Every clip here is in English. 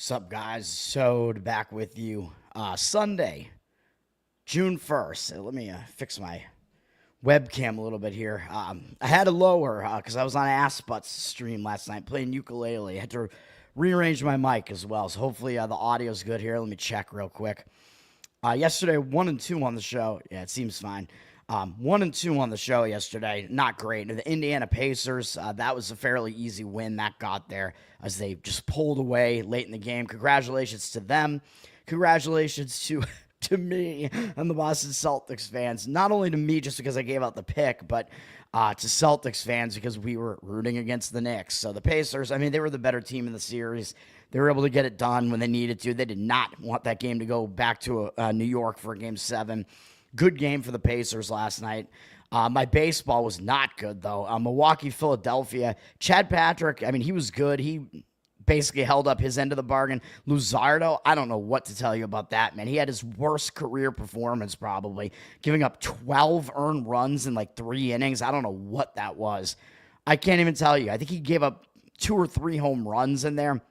What's up, guys? So back with you. Sunday, June 1st. Let me fix my webcam a little bit here. I had to lower because I was on Asput's stream last night playing ukulele. I had to rearrange my mic as well, so hopefully the audio's good here. Let me check real quick. Yesterday, 1 and 2 on the show. Yeah, it seems fine. 1 and 2 on the show yesterday. Not great. The Indiana Pacers, that was a fairly easy win that got there as they just pulled away late in the game. Congratulations to them. Congratulations to me and the Boston Celtics fans. Not only to me just because I gave out the pick, but to Celtics fans because we were rooting against the Knicks. So the Pacers, I mean, they were the better team in the series. They were able to get it done when they needed to. They did not want that game to go back to New York for Game 7. Good game for the Pacers last night. My baseball was not good, though. Milwaukee, Philadelphia. Chad Patrick, I mean, he was good. He basically held up his end of the bargain. Luzardo, I don't know what to tell you about that, man. He had his worst career performance, probably, giving up 12 earned runs in like 3 innings. I don't know what that was. I can't even tell you. I think he gave up 2 or 3 home runs in there.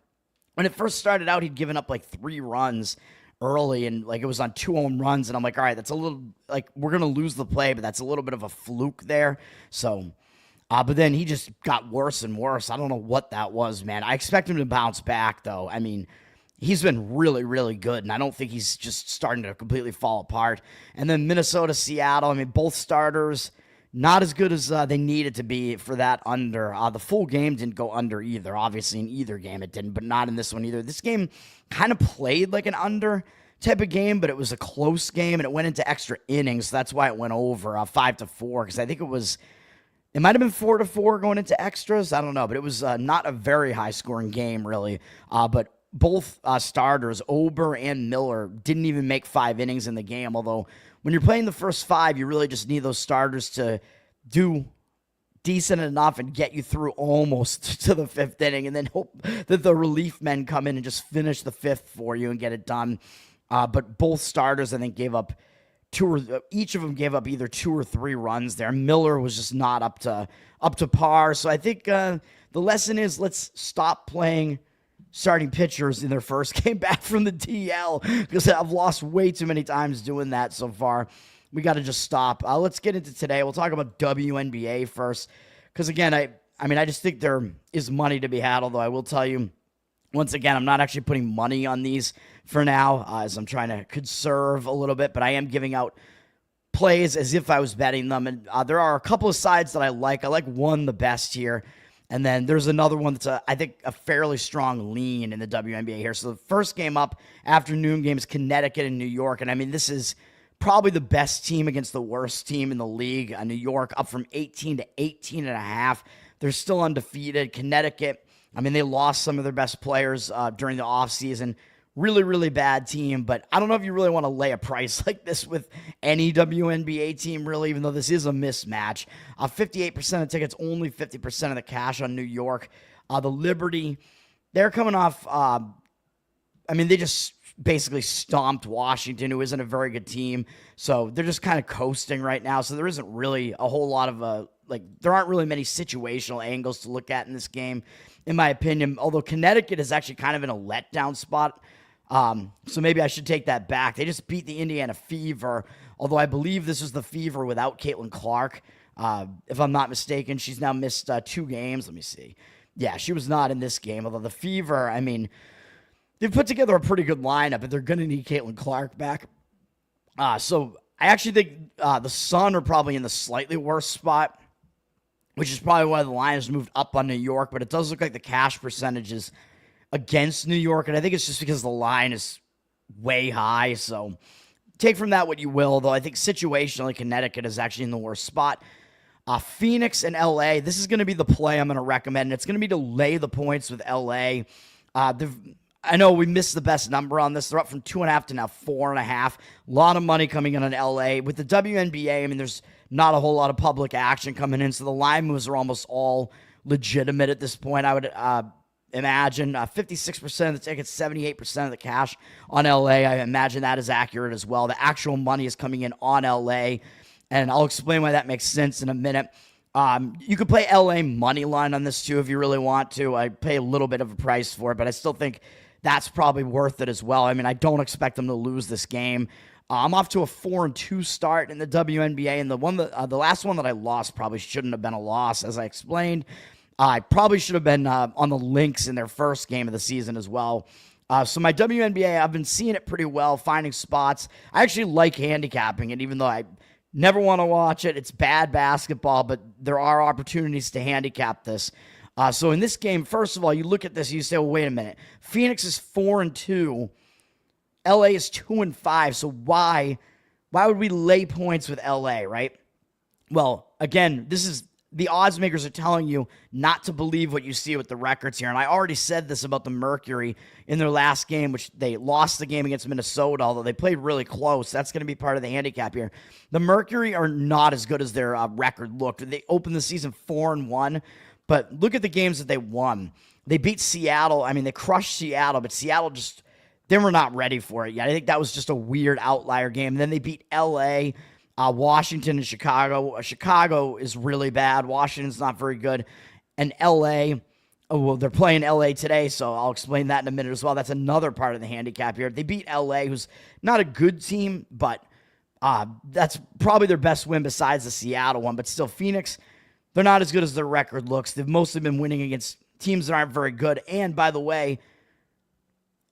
When it first started out, he'd given up like 3 runs early, and like it was on 2 home runs, and I'm like, all right, that's a little, like, we're gonna lose the play, but that's a little bit of a fluke there. So but then he just got worse and worse. I don't know what that was, man. I expect him to bounce back, though. I mean, he's been really, really good, and I don't think he's just starting to completely fall apart. And then Minnesota, Seattle, I mean, both starters not as good as they needed to be for that under. The full game didn't go under either. Obviously, in either game it didn't, but not in this one either. This game kind of played like an under type of game, but it was a close game, and it went into extra innings. So that's why it went over 5-4, because I think it might have been 4-4 going into extras. I don't know, but it was not a very high-scoring game, really. But both starters, Ober and Miller, didn't even make 5 innings in the game, although when you're playing the first 5, you really just need those starters to do decent enough and get you through almost to the 5th inning, and then hope that the relief men come in and just finish the 5th for you and get it done. But both starters, I think, gave up each of them gave up either 2 or 3 runs there. Miller was just not up to par. So I think the lesson is, let's stop playing starting pitchers in their first game back from the DL, because I've lost way too many times doing that so far. We got to just stop. Let's get into today. We'll talk about Wnba first, because again, I just think there is money to be had, although I will tell you, once again, I'm not actually putting money on these for now, as I'm trying to conserve a little bit, but I am giving out plays as if I was betting them, and there are a couple of sides that I like. I like one the best here, and then there's another one that's, I think, a fairly strong lean in the WNBA here. So the first game up, afternoon game, is Connecticut and New York, and I mean, this is probably the best team against the worst team in the league. New York up from 18 to 18.5. They're still undefeated. Connecticut, I mean, they lost some of their best players during the offseason. Really, really bad team, but I don't know if you really want to lay a price like this with any WNBA team, really, even though this is a mismatch. 58% of tickets, only 50% of the cash on New York. The Liberty, they're coming off, they just basically stomped Washington, who isn't a very good team, so they're just kind of coasting right now, so there isn't really a whole lot of, there aren't really many situational angles to look at in this game, in my opinion, although Connecticut is actually kind of in a letdown spot. So maybe I should take that back. They just beat the Indiana Fever, although I believe this is the Fever without Caitlin Clark. If I'm not mistaken, she's now missed 2 games. Let me see. Yeah, she was not in this game, although the Fever, I mean, they've put together a pretty good lineup, but they're going to need Caitlin Clark back. So I actually think the Sun are probably in the slightly worse spot, which is probably why the line has moved up on New York, but it does look like the cash percentage is against New York, and I think it's just because the line is way high, so take from that what you will, though I think situationally Connecticut is actually in the worst spot. Phoenix and LA, this is going to be the play I'm going to recommend, and it's going to be to lay the points with LA. I know we missed the best number on this. They're up from 2.5 to now 4.5. A lot of money coming in on LA. With the WNBA, I mean, there's not a whole lot of public action coming in, so the line moves are almost all legitimate at this point. I would imagine 56% of the tickets, 78% of the cash on LA. I imagine that is accurate as well. The actual money is coming in on LA, and I'll explain why that makes sense in a minute. You could play LA money line on this too if you really want to. I pay a little bit of a price for it, but I still think that's probably worth it as well. I mean, I don't expect them to lose this game. I'm off to a 4-2 start in the WNBA, and the last one that I lost probably shouldn't have been a loss, as I explained. I probably should have been on the Lynx in their first game of the season as well. So my WNBA, I've been seeing it pretty well, finding spots. I actually like handicapping it, even though I never want to watch it. It's bad basketball, but there are opportunities to handicap this. So in this game, first of all, you look at this, you say, well, wait a minute. Phoenix is 4-2. LA is 2-5. So why would we lay points with LA, right? Well, again, this is the odds makers are telling you not to believe what you see with the records here. And I already said this about the Mercury in their last game, which they lost the game against Minnesota, although they played really close. That's going to be part of the handicap here. The Mercury are not as good as their record looked. They opened the season 4-1, but look at the games that they won. They beat Seattle. I mean, they crushed Seattle, but Seattle they were not ready for it yet. I think that was just a weird outlier game. And then they beat LA, Washington, and Chicago. Chicago is really bad. Washington's not very good. And LA, they're playing LA today, so I'll explain that in a minute as well. That's another part of the handicap here. They beat LA, who's not a good team, but that's probably their best win besides the Seattle one. But still, Phoenix, they're not as good as their record looks. They've mostly been winning against teams that aren't very good. And by the way,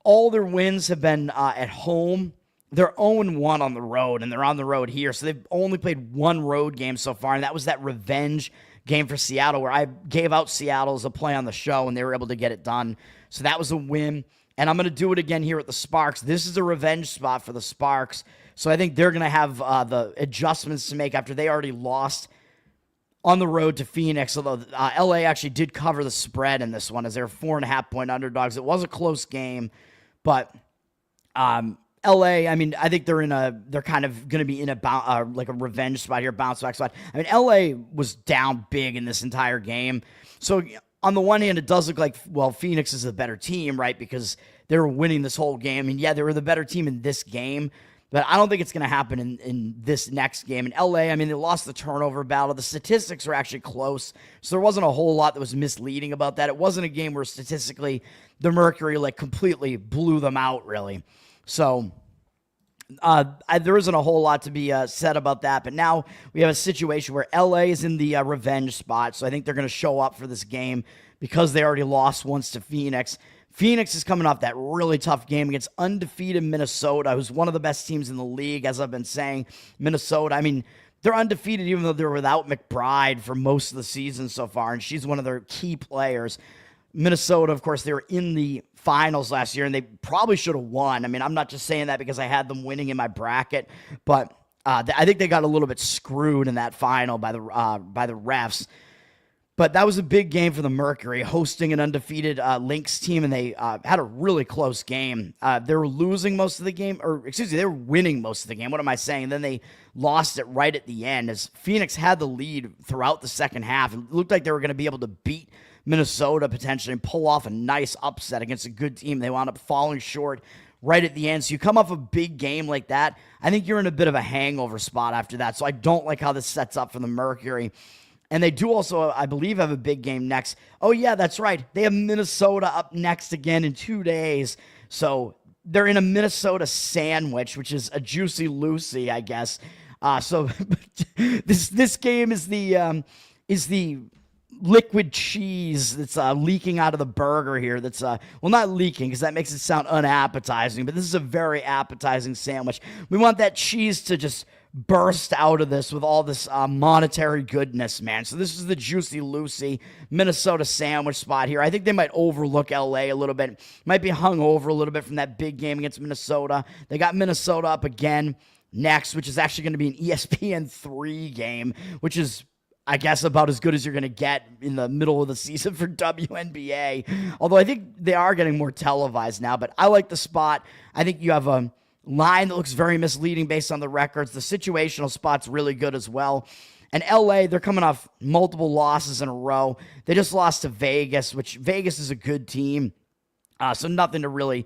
all their wins have been at home. They're 0-1 on the road, and they're on the road here. So they've only played one road game so far, and that was that revenge game for Seattle where I gave out Seattle as a play on the show, and they were able to get it done. So that was a win. And I'm going to do it again here at the Sparks. This is a revenge spot for the Sparks. So I think they're going to have the adjustments to make after they already lost on the road to Phoenix, although LA actually did cover the spread in this one as they're 4.5-point underdogs. It was a close game, but LA, I mean, I think they're kind of going to be in like a revenge spot here, bounce back spot. I mean, LA was down big in this entire game. So on the one hand, it does look like, well, Phoenix is a better team, right? Because they were winning this whole game. I mean, yeah, they were the better team in this game, but I don't think it's going to happen in this next game. In LA, I mean, they lost the turnover battle. The statistics were actually close, so there wasn't a whole lot that was misleading about that. It wasn't a game where statistically the Mercury like completely blew them out, really. So there isn't a whole lot to be said about that. But now we have a situation where LA is in the revenge spot, so I think they're going to show up for this game because they already lost once to Phoenix. Phoenix is coming off that really tough game against undefeated Minnesota, who's one of the best teams in the league, as I've been saying. Minnesota, I mean, they're undefeated even though they're without McBride for most of the season so far, and she's one of their key players. Minnesota, of course, they were in the finals last year, and they probably should have won. I mean, I'm not just saying that because I had them winning in my bracket, but I think they got a little bit screwed in that final by the refs. But that was a big game for the Mercury, hosting an undefeated Lynx team, and they had a really close game. They were losing most of the game, or excuse me, they were winning most of the game. What am I saying? And then they lost it right at the end as Phoenix had the lead throughout the second half. It looked like they were going to be able to beat Minnesota potentially and pull off a nice upset against a good team. They wound up falling short right at the end. So you come off a big game like that, I think you're in a bit of a hangover spot after that. So I don't like how this sets up for the Mercury. And they do also, I believe, have a big game next. Oh, yeah, that's right. They have Minnesota up next again in 2 days. So they're in a Minnesota sandwich, which is a Juicy Lucy, I guess. So this game is the liquid cheese that's leaking out of the burger here. That's well, not leaking because that makes it sound unappetizing, but this is a very appetizing sandwich. We want that cheese to just burst out of this with all this monetary goodness, man. So this is the Juicy Lucy Minnesota sandwich spot here. I think they might overlook LA a little bit. Might be hung over a little bit from that big game against Minnesota. They got Minnesota up again next, which is actually going to be an ESPN3 game, which is, I guess, about as good as you're going to get in the middle of the season for WNBA. Although I think they are getting more televised now, but I like the spot. I think you have a line that looks very misleading based on the records. The situational spot's really good as well. And LA, they're coming off multiple losses in a row. They just lost to Vegas, which Vegas is a good team. So nothing to really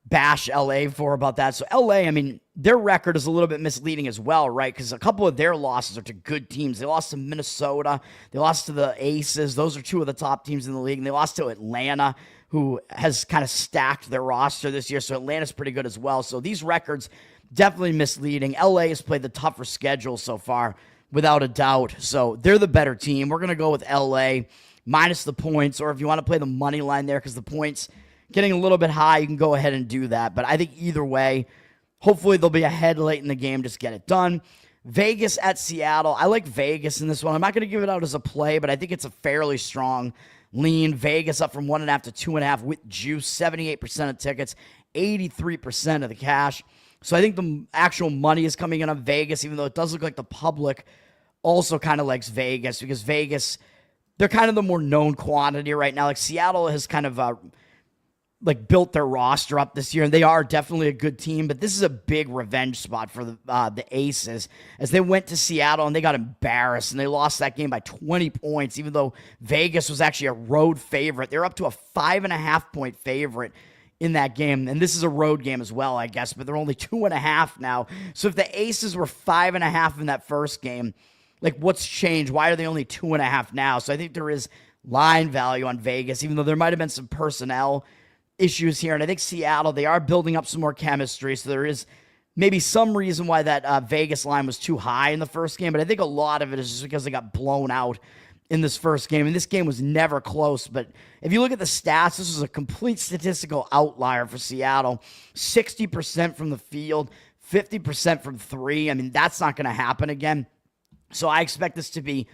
bash LA for about that. So LA, I mean, their record is a little bit misleading as well, right? Because a couple of their losses are to good teams. They lost to Minnesota. They lost to the Aces. Those are two of the top teams in the league. And they lost to Atlanta, who has kind of stacked their roster this year. So Atlanta's pretty good as well. So these records definitely misleading. LA has played the tougher schedule so far, without a doubt. So they're the better team. We're going to go with LA minus the points, or if you want to play the money line there because the points getting a little bit high, you can go ahead and do that. But I think either way, hopefully they'll be ahead late in the game. Just get it done. Vegas at Seattle. I like Vegas in this one. I'm not going to give it out as a play, but I think it's a fairly strong lean. Vegas up from 1.5 to 2.5 with juice. 78% of tickets, 83% of the cash. So I think the actual money is coming in on Vegas, even though it does look like the public also kind of likes Vegas, because Vegas, they're kind of the more known quantity right now. Like Seattle has kind of built their roster up this year, and they are definitely a good team, but this is a big revenge spot for the Aces, as they went to Seattle and they got embarrassed, and they lost that game by 20 points, even though Vegas was actually a road favorite. They're up to a 5.5-point favorite in that game, and this is a road game as well, I guess, but they're only 2.5 now. So if the Aces were 5.5 in that first game, like, what's changed? Why are they only 2.5 now? So I think there is line value on Vegas, even though there might have been some personnel issues here. And I think Seattle, they are building up some more chemistry, so there is maybe some reason why that Vegas line was too high in the first game, but I think a lot of it is just because they got blown out in this first game, and this game was never close. But if you look at the stats, this was a complete statistical outlier for Seattle. 60% from the field, 50% from three. I mean, that's not going to happen again. So I expect this to be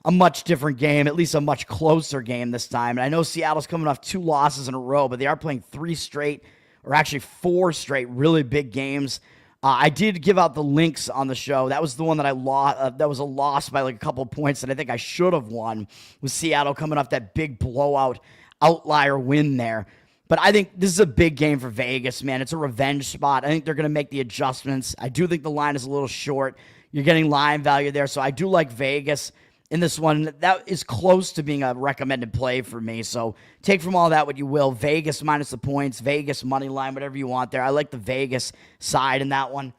a much different game, at least a much closer game this time. And I know Seattle's coming off 2 losses in a row, but they are playing 3 straight, or actually 4 straight really big games. I did give out the links on the show. That was the one that I lost. That was a loss by like a couple of points that I think I should have won, with Seattle coming off that big blowout outlier win there. But I think this is a big game for Vegas, man. It's a revenge spot. I think they're going to make the adjustments. I do think the line is a little short. You're getting line value there, so I do like Vegas in this one. That is close to being a recommended play for me. So take from all that what you will. Vegas minus the points, Vegas money line, whatever you want there. I like the Vegas side in that one.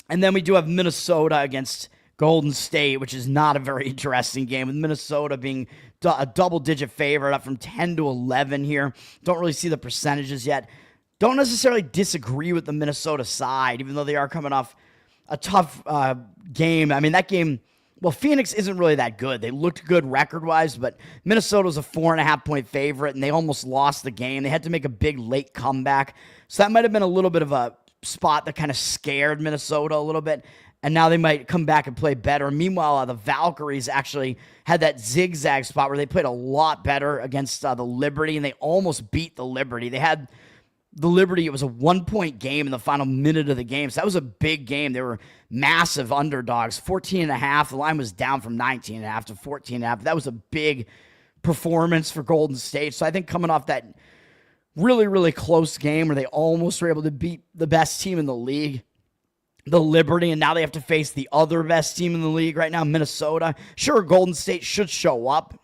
And then we do have Minnesota against Golden State, which is not a very interesting game, with Minnesota being a double-digit favorite, up from 10 to 11 here. Don't really see the percentages yet. Don't necessarily disagree with the Minnesota side, even though they are coming off a tough game. I mean, that game, well, Phoenix isn't really that good. They looked good record-wise, but Minnesota was a 4.5-point favorite, and they almost lost the game. They had to make a big late comeback. So that might have been a little bit of a spot that kind of scared Minnesota a little bit, and now they might come back and play better. Meanwhile, the Valkyries actually had that zigzag spot where they played a lot better against the Liberty, and they almost beat the Liberty. They had the Liberty, it was a 1-point game in the final minute of the game. So that was a big game. They were massive underdogs, 14.5. The line was down from 19.5 to 14.5. That was a big performance for Golden State. So I think coming off that really, really close game where they almost were able to beat the best team in the league, the Liberty, and now they have to face the other best team in the league right now, Minnesota. Sure, Golden State should show up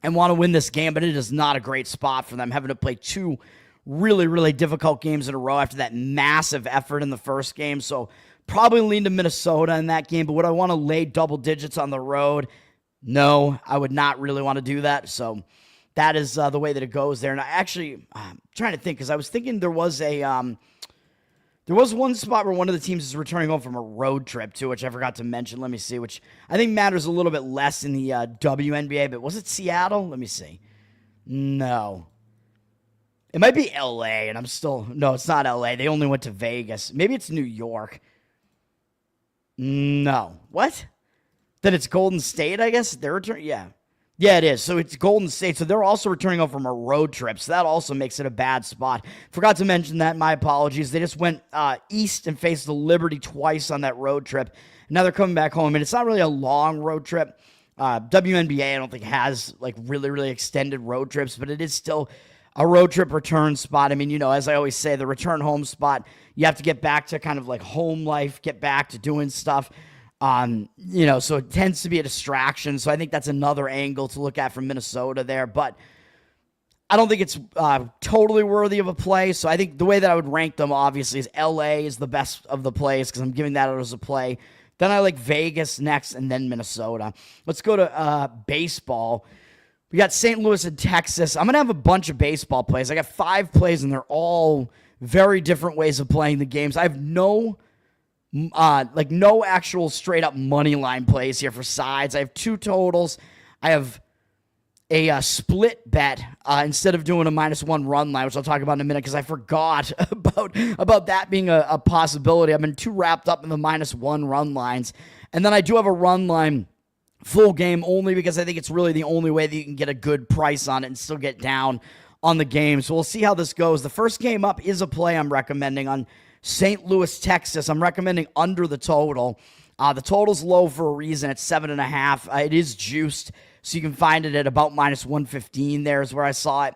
and want to win this game, but it is not a great spot for them, having to play 2 really, really difficult games in a row after that massive effort in the first game. So probably lean to Minnesota in that game. But would I want to lay double digits on the road? No, I would not really want to do that. So that is the way that it goes there. And I actually, I'm trying to think, because I was thinking there was one spot where one of the teams is returning home from a road trip too, which I forgot to mention. Let me see, which I think matters a little bit less in the WNBA. But was it Seattle? Let me see. No. It might be LA, and no, it's not LA. They only went to Vegas. Maybe it's New York. No. What? Then it's Golden State, I guess? They're returning? Yeah. Yeah, it is. So it's Golden State. So they're also returning home from a road trip. So that also makes it a bad spot. Forgot to mention that. My apologies. They just went east and faced the Liberty twice on that road trip. Now they're coming back home. And it's not really a long road trip. WNBA, I don't think, has like really, really extended road trips, but it is still a road trip return spot. I mean, as I always say, the return home spot, you have to get back to kind of like home life, get back to doing stuff. So it tends to be a distraction. So I think that's another angle to look at from Minnesota there. But I don't think it's totally worthy of a play. So I think the way that I would rank them, obviously, is LA is the best of the plays, because I'm giving that out as a play. Then I like Vegas next, and then Minnesota. Let's go to baseball. We got St. Louis and Texas. I'm going to have a bunch of baseball plays. I got 5 plays, and they're all very different ways of playing the games. I have no actual straight up money line plays here for sides. I have 2 totals. I have a split bet instead of doing a -1 run line, which I'll talk about in a minute because I forgot about that being a possibility. I've been too wrapped up in the -1 run lines. And then I do have a run line full game only because I think it's really the only way that you can get a good price on it and still get down on the game. So we'll see how this goes. The first game up is a play I'm recommending on St. Louis, Texas. I'm recommending under the total. The total's low for a reason. It's 7.5. It is juiced, so you can find it at about -115. There is where I saw it.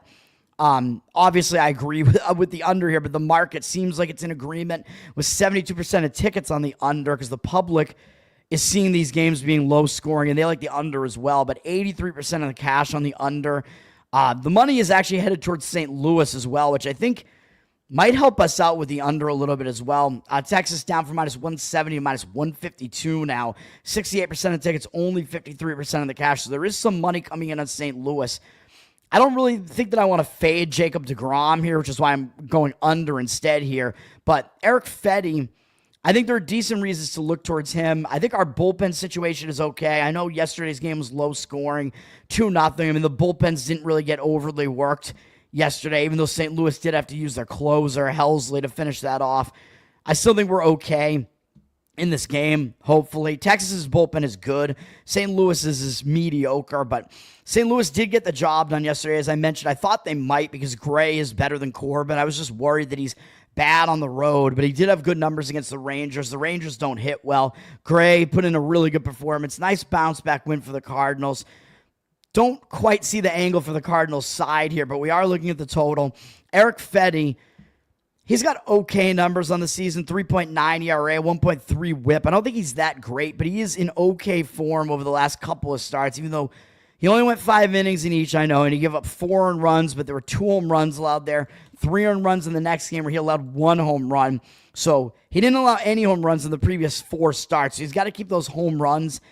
Obviously, I agree with the under here, but the market seems like it's in agreement with 72% of tickets on the under because the public is seeing these games being low scoring, and they like the under as well, but 83% of the cash on the under. The money is actually headed towards St. Louis as well, which I think might help us out with the under a little bit as well. Texas down from -170 to -152 now. 68% of tickets, only 53% of the cash. So there is some money coming in on St. Louis. I don't really think that I want to fade Jacob deGrom here, which is why I'm going under instead here. But Eric Fedde, I think there are decent reasons to look towards him. I think our bullpen situation is okay. I know yesterday's game was low scoring, 2-0. I mean, the bullpens didn't really get overly worked yesterday, even though St. Louis did have to use their closer, Helsley, to finish that off. I still think we're okay in this game, hopefully. Texas's bullpen is good. St. Louis's is mediocre, but St. Louis did get the job done yesterday. As I mentioned, I thought they might because Gray is better than Corbin. I was just worried that he's bad on the road, but he did have good numbers against the Rangers. The Rangers don't hit well. Gray put in a really good performance. Nice bounce-back win for the Cardinals. Don't quite see the angle for the Cardinals side here, but we are looking at the total. Eric Fedde, he's got okay numbers on the season, 3.9 ERA, 1.3 whip. I don't think he's that great, but he is in okay form over the last couple of starts, even though he only went 5 innings in each, I know, and he gave up 4 earned runs, but there were 2 home runs allowed there, 3 earned runs in the next game where he allowed 1 home run. So he didn't allow any home runs in the previous 4 starts, so he's got to keep those home runs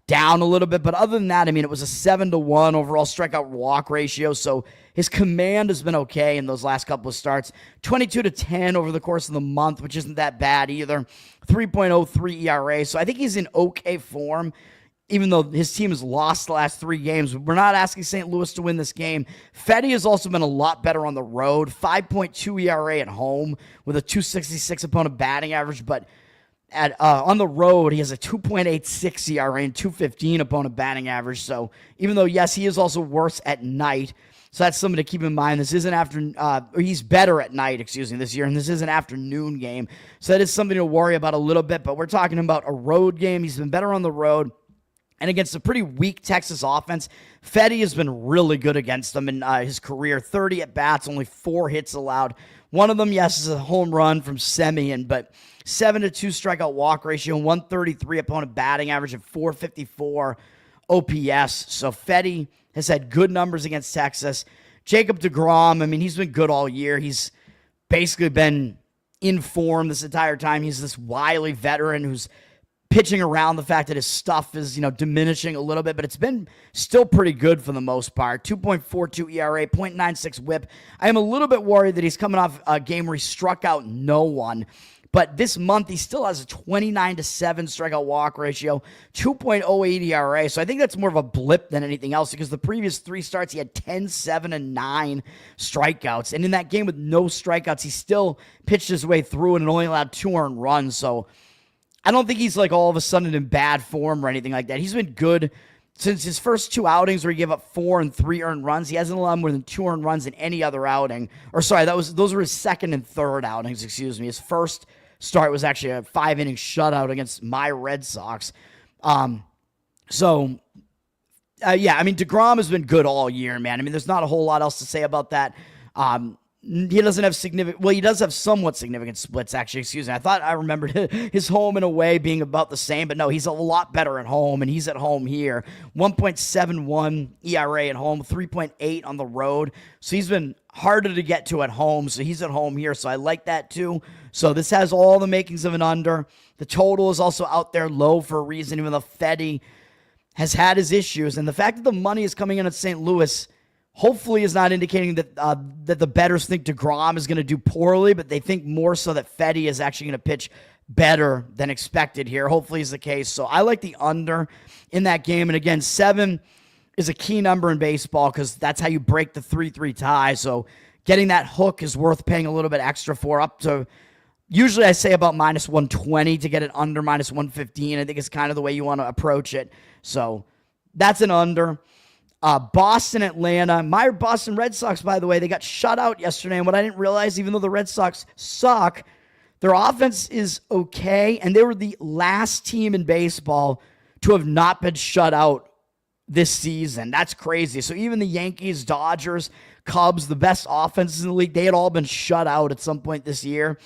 down a little bit. But other than that, I mean, it was a 7-1 overall strikeout walk ratio, so his command has been okay in those last couple of starts. 22-10 over the course of the month, which isn't that bad either. 3.03 ERA, so I think he's in okay form, even though his team has lost the last 3 games. We're not asking St. Louis to win this game. Fedde has also been a lot better on the road. 5.2 ERA at home with a 266 opponent batting average, but on the road, he has a 2.86 ERA and 215 opponent batting average. So even though, yes, he is also worse at night, so that's something to keep in mind. This is an he's better at night, this year, and this is an afternoon game. So that is something to worry about a little bit, but we're talking about a road game. He's been better on the road. And against a pretty weak Texas offense, Fedde has been really good against them in his career. 30 at-bats, only 4 hits allowed. One of them, yes, is a home run from Semien, but 7-2 strikeout walk ratio, 133 opponent batting average, and 454 OPS. So Fedde has had good numbers against Texas. Jacob deGrom, I mean, he's been good all year. He's basically been in form this entire time. He's this wily veteran who's pitching around the fact that his stuff is, diminishing a little bit, but it's been still pretty good for the most part. 2.42 ERA, 0.96 whip. I am a little bit worried that he's coming off a game where he struck out no one. But this month, he still has a 29-7 strikeout walk ratio, 2.08 ERA. So I think that's more of a blip than anything else because the previous 3 starts, he had 10, 7, and 9 strikeouts. And in that game with no strikeouts, he still pitched his way through it and only allowed 2 earned runs. So I don't think he's like all of a sudden in bad form or anything like that. He's been good since his first 2 outings where he gave up 4 and 3 earned runs. He hasn't allowed more than 2 earned runs in any other outing. Or sorry, those were his second and third outings, His first start was actually a 5-inning shutout against my Red Sox. Yeah, I mean, deGrom has been good all year, man. I mean, there's not a whole lot else to say about that. He doesn't have he does have somewhat significant splits, actually, I thought I remembered his home and away being about the same, but no, he's a lot better at home, and he's at home here. 1.71 ERA at home, 3.8 on the road, so he's been harder to get to at home, so he's at home here, so I like that too. So this has all the makings of an under. The total is also out there low for a reason, even though Fedde has had his issues. And the fact that the money is coming in at St. Louis hopefully is not indicating that that the bettors think DeGrom is going to do poorly, but they think more so that Fedde is actually going to pitch better than expected here. Hopefully is the case. So I like the under in that game. And again, 7 is a key number in baseball because that's how you break the 3-3 tie. So getting that hook is worth paying a little bit extra for, up to, usually I say about -120 to get it under -115. I think it's kind of the way you want to approach it. So that's an under. Boston, Atlanta. My Boston Red Sox, by the way, they got shut out yesterday. And what I didn't realize, even though the Red Sox suck, their offense is okay. And they were the last team in baseball to have not been shut out this season. That's crazy. So even the Yankees, Dodgers, Cubs, the best offenses in the league, they had all been shut out at some point this year.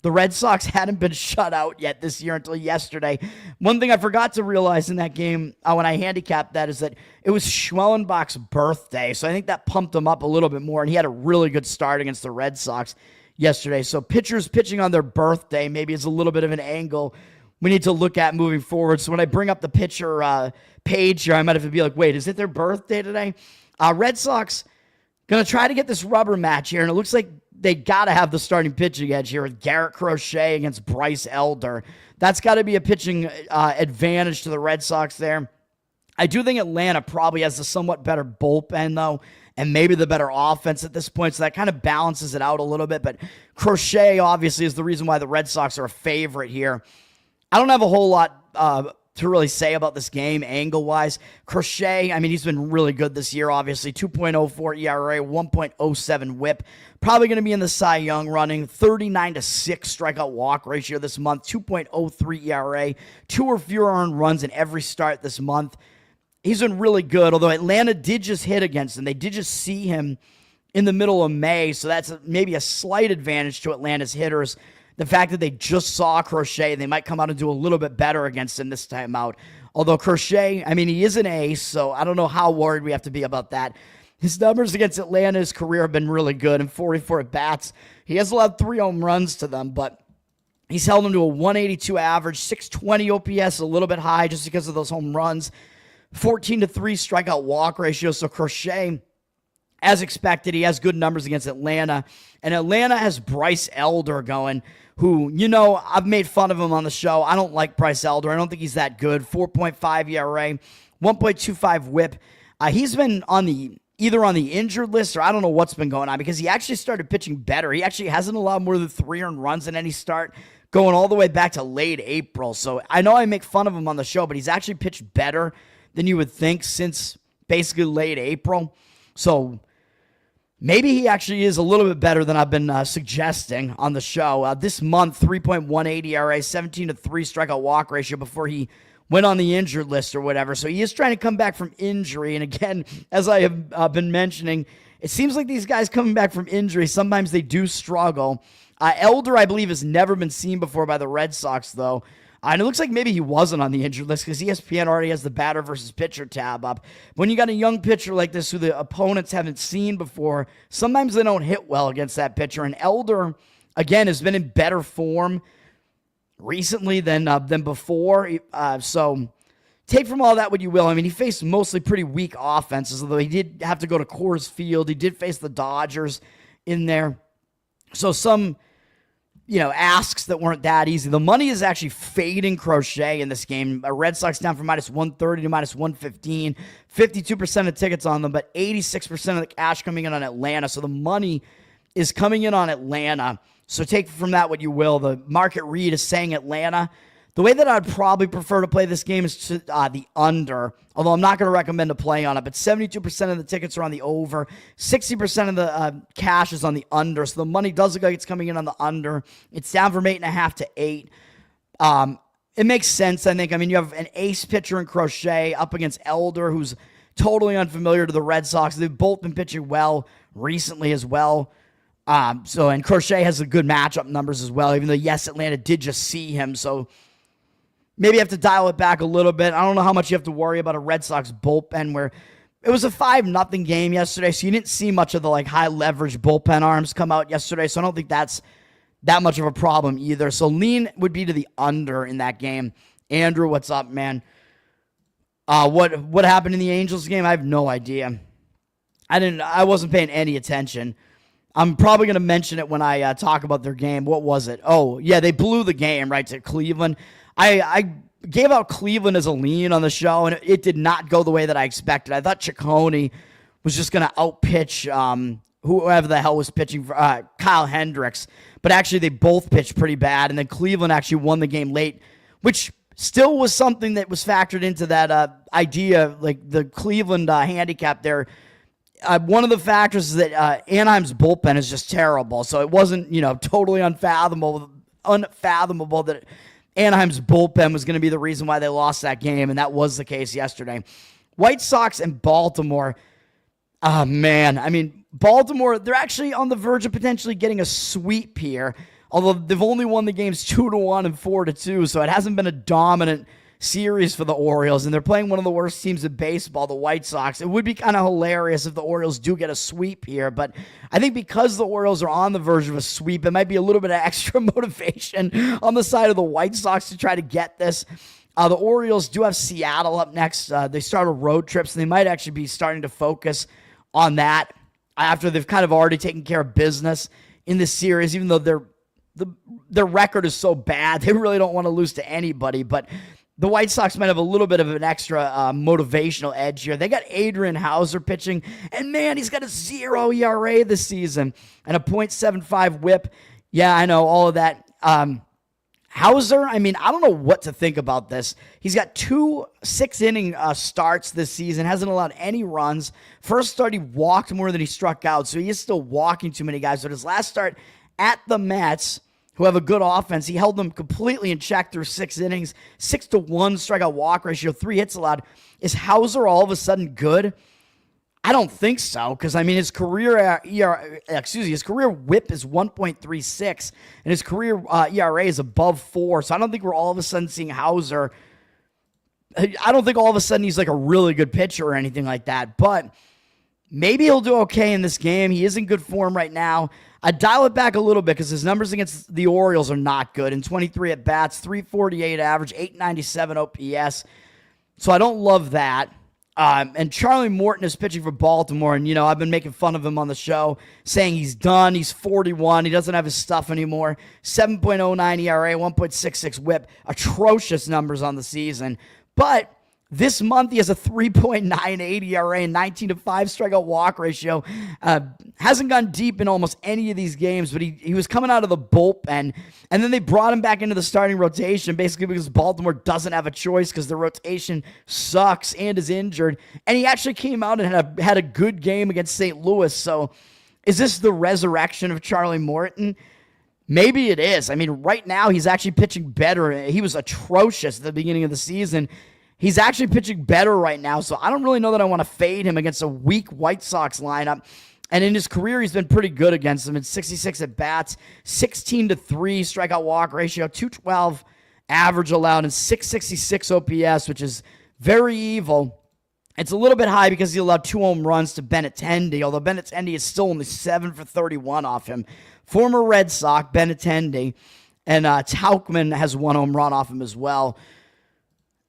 The Red Sox hadn't been shut out yet this year until yesterday. One thing I forgot to realize in that game when I handicapped that is that it was Schwellenbach's birthday. So I think that pumped him up a little bit more, and he had a really good start against the Red Sox yesterday. So pitchers pitching on their birthday maybe is a little bit of an angle we need to look at moving forward. So when I bring up the pitcher page here, I might have to be like, wait, is it their birthday today? Red Sox going to try to get this rubber match here, and it looks like they got to have the starting pitching edge here with Garrett Crochet against Bryce Elder. That's got to be a pitching advantage to the Red Sox there. I do think Atlanta probably has the somewhat better bullpen, though, and maybe the better offense at this point, so that kind of balances it out a little bit. But Crochet, obviously, is the reason why the Red Sox are a favorite here. I don't have a whole lot to really say about this game angle-wise. Crochet, I mean, he's been really good this year, obviously. 2.04 ERA, 1.07 whip. Probably going to be in the Cy Young running. 39-6 strikeout walk ratio this month. 2.03 ERA. 2 or fewer earned runs in every start this month. He's been really good, although Atlanta did just hit against him. They did just see him in the middle of May, so that's maybe a slight advantage to Atlanta's hitters. The fact that they just saw Crochet, they might come out and do a little bit better against him this time out. Although Crochet, I mean, he is an ace, so I don't know how worried we have to be about that. His numbers against Atlanta, his career have been really good. In 44 at-bats, he has allowed 3 home runs to them, but he's held them to a 182 average, 620 OPS, a little bit high just because of those home runs. 14-3 strikeout walk ratio, so Crochet, as expected, he has good numbers against Atlanta. And Atlanta has Bryce Elder going, who, you know, I've made fun of him on the show. I don't like Bryce Elder. I don't think he's that good. 4.5 ERA, 1.25 whip. He's been either on the injured list, or I don't know what's been going on, because he actually started pitching better. He actually hasn't allowed more than 3 earned runs in any start, going all the way back to late April. So I know I make fun of him on the show, but he's actually pitched better than you would think since basically late April. So maybe he actually is a little bit better than I've been suggesting on the show. This month, 3.18 ERA, 17-3 strikeout walk ratio before he went on the injured list or whatever. So he is trying to come back from injury. And again, as I have been mentioning, it seems like these guys coming back from injury, sometimes they do struggle. Elder, I believe, has never been seen before by the Red Sox, though. And it looks like maybe he wasn't on the injured list because ESPN already has the batter versus pitcher tab up. When you got a young pitcher like this who the opponents haven't seen before, sometimes they don't hit well against that pitcher. And Elder, again, has been in better form recently than before. So take from all that what you will. I mean, he faced mostly pretty weak offenses, although he did have to go to Coors Field. He did face the Dodgers in there. So some, asks that weren't that easy. The money is actually fading Crochet in this game. Red Sox down from -130 to -115. 52% of tickets on them, but 86% of the cash coming in on Atlanta. So the money is coming in on Atlanta. So take from that what you will. The market read is saying Atlanta. The way that I'd probably prefer to play this game is to the under, although I'm not going to recommend a play on it. But 72% of the tickets are on the over. 60% of the cash is on the under. So the money does look like it's coming in on the under. It's down from 8.5 to 8. It makes sense, I think. I mean, you have an ace pitcher in Crochet up against Elder, who's totally unfamiliar to the Red Sox. They've both been pitching well recently as well. And Crochet has a good matchup numbers as well, even though, yes, Atlanta did just see him. So maybe you have to dial it back a little bit. I don't know how much you have to worry about a Red Sox bullpen where it was a 5-0 game yesterday, so you didn't see much of the high leverage bullpen arms come out yesterday. So I don't think that's that much of a problem either. So lean would be to the under in that game. Andrew, what's up, man? What happened in the Angels game? I have no idea. I wasn't paying any attention. I'm probably going to mention it when I talk about their game. What was it? Oh, yeah, they blew the game, right, to Cleveland. I gave out Cleveland as a lean on the show, and it did not go the way that I expected. I thought Ciccone was just going to outpitch whoever the hell was pitching for Kyle Hendricks. But actually, they both pitched pretty bad, and then Cleveland actually won the game late, which still was something that was factored into that idea, like the Cleveland handicap there. One of the factors is that Anaheim's bullpen is just terrible, so it wasn't, totally unfathomable that Anaheim's bullpen was going to be the reason why they lost that game, and that was the case yesterday. White Sox and Baltimore, man, I mean, Baltimore, they're actually on the verge of potentially getting a sweep here, although they've only won the games 2-1 and 4-2, so it hasn't been a dominant series for the Orioles, and they're playing one of the worst teams in baseball, the White Sox. It would be kind of hilarious if the Orioles do get a sweep here, but I think because the Orioles are on the verge of a sweep, it might be a little bit of extra motivation on the side of the White Sox to try to get this. The Orioles do have Seattle up next. They start a road trip, so they might actually be starting to focus on that after they've kind of already taken care of business in this series, even though their record is so bad. They really don't want to lose to anybody, but the White Sox might have a little bit of an extra motivational edge here. They got Adrian Hauser pitching, and man, he's got a 0 ERA this season and a .75 whip. Yeah, I know, all of that. Hauser, I mean, I don't know what to think about this. He's got 2 6-inning starts this season, hasn't allowed any runs. First start, he walked more than he struck out, so he is still walking too many guys. But his last start at the Mets, who have a good offense, he held them completely in check through 6 innings, 6-1 strikeout walk ratio, 3 hits allowed. Is Hauser all of a sudden good? I don't think so, because I mean his career his career WHIP is 1.36, and his career ERA is above 4. So I don't think we're all of a sudden seeing Hauser. I don't think all of a sudden he's like a really good pitcher or anything like that, but maybe he'll do okay in this game. He is in good form right now. I dial it back a little bit because his numbers against the Orioles are not good. In 23 at-bats, 348 average, 897 OPS. So I don't love that. And Charlie Morton is pitching for Baltimore, and, I've been making fun of him on the show, saying he's done, he's 41, he doesn't have his stuff anymore. 7.09 ERA, 1.66 whip, atrocious numbers on the season. But this month, he has a 3.98 ERA and 19-5 strikeout walk ratio. Hasn't gone deep in almost any of these games, but he was coming out of the bullpen, and then they brought him back into the starting rotation, basically because Baltimore doesn't have a choice because the rotation sucks and is injured. And he actually came out and had a good game against St. Louis. So is this the resurrection of Charlie Morton? Maybe it is. I mean, right now, he's actually pitching better. He was atrocious at the beginning of the season. He's actually pitching better right now, so I don't really know that I want to fade him against a weak White Sox lineup. And in his career, he's been pretty good against them. In 66 at-bats, 16-3 strikeout walk ratio, 212 average allowed, and 666 OPS, which is very evil. It's a little bit high because he allowed 2 home runs to Benintendi, although Benintendi is still only 7 for 31 off him. Former Red Sox, Benintendi, and Tauchman has 1 home run off him as well.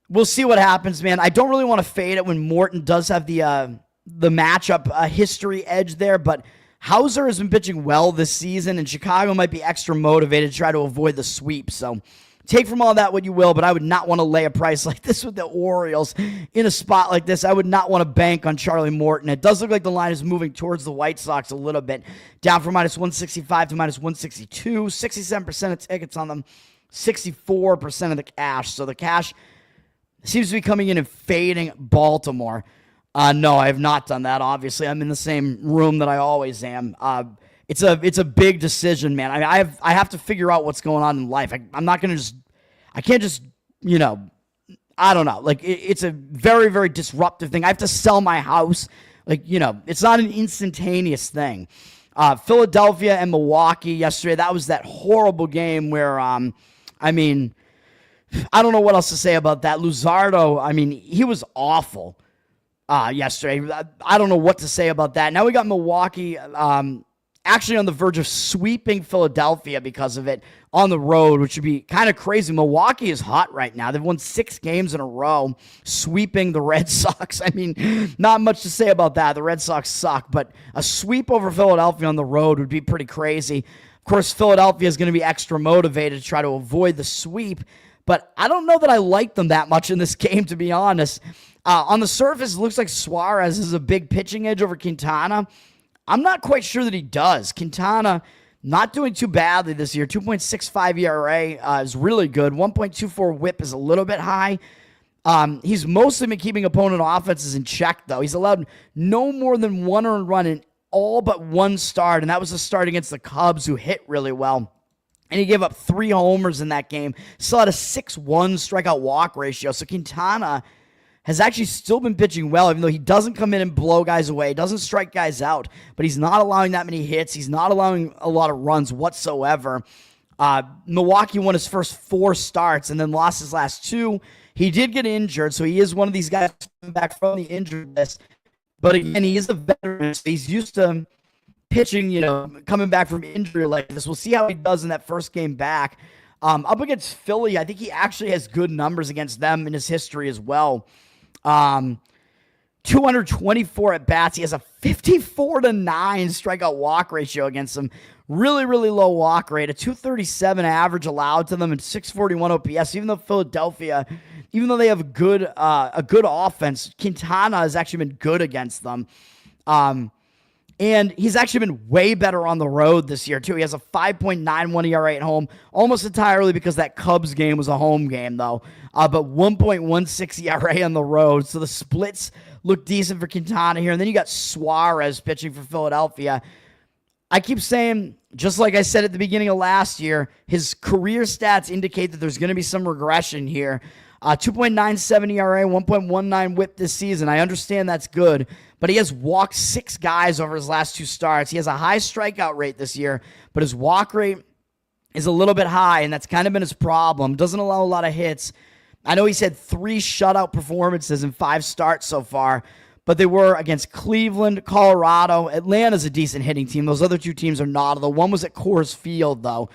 We'll see what happens, man. I don't really want to fade it when Morton does have the matchup history edge there, but Hauser has been pitching well this season, and Chicago might be extra motivated to try to avoid the sweep. So take from all that what you will, but I would not want to lay a price like this with the Orioles in a spot like this. I would not want to bank on Charlie Morton. It does look like the line is moving towards the White Sox a little bit, down from -165 to -162. 67% of tickets on them, 64% of the cash. So the cash seems to be coming in and fading Baltimore. No, I have not done that. Obviously, I'm in the same room that I always am. It's a big decision, man. I mean, I have to figure out what's going on in life. I'm not gonna I can't just, I don't know. Like it's a very, very disruptive thing. I have to sell my house. Like, it's not an instantaneous thing. Philadelphia and Milwaukee yesterday. That was that horrible game where, I don't know what else to say about that. Luzardo, he was awful yesterday. I don't know what to say about that. Now we got Milwaukee actually on the verge of sweeping Philadelphia because of it on the road, which would be kind of crazy. Milwaukee is hot right now. They've won 6 games in a row, sweeping the Red Sox. I mean, not much to say about that. The Red Sox suck, but a sweep over Philadelphia on the road would be pretty crazy. Of course, Philadelphia is going to be extra motivated to try to avoid the sweep, but I don't know that I like them that much in this game, to be honest. On the surface, it looks like Suarez has a big pitching edge over Quintana. I'm not quite sure that he does. Quintana not doing too badly this year. 2.65 ERA is really good. 1.24 whip is a little bit high. He's mostly been keeping opponent offenses in check, though. He's allowed no more than 1 earned run in all but 1 start, and that was a start against the Cubs, who hit really well. And he gave up 3 homers in that game. Still had a 6-1 strikeout walk ratio. So Quintana has actually still been pitching well, even though he doesn't come in and blow guys away, doesn't strike guys out, but he's not allowing that many hits. He's not allowing a lot of runs whatsoever. Milwaukee won his first 4 starts and then lost his last 2. He did get injured, so he is one of these guys coming back from the injured list. But again, he is a veteran, so he's used to pitching, coming back from injury like this. We'll see how he does in that first game back. Up against Philly, I think he actually has good numbers against them in his history as well. 224 at bats. He has a 54-9 strikeout walk ratio against them. Really, really low walk rate. A 237 average allowed to them and 641 OPS. Even though Philadelphia, even though they have a good offense, Quintana has actually been good against them. And he's actually been way better on the road this year, too. He has a 5.91 ERA at home, almost entirely because that Cubs game was a home game, though. But 1.16 ERA on the road. So the splits look decent for Quintana here. And then you got Suarez pitching for Philadelphia. I keep saying, just like I said at the beginning of last year, his career stats indicate that there's going to be some regression here. 2.97 ERA, 1.19 whip this season. I understand that's good, but he has walked 6 guys over his last 2 starts. He has a high strikeout rate this year, but his walk rate is a little bit high, and that's kind of been his problem. Doesn't allow a lot of hits. I know he's had 3 shutout performances in 5 starts so far, but they were against Cleveland, Colorado. Atlanta's a decent hitting team. Those other 2 teams are not. The one was at Coors Field, though.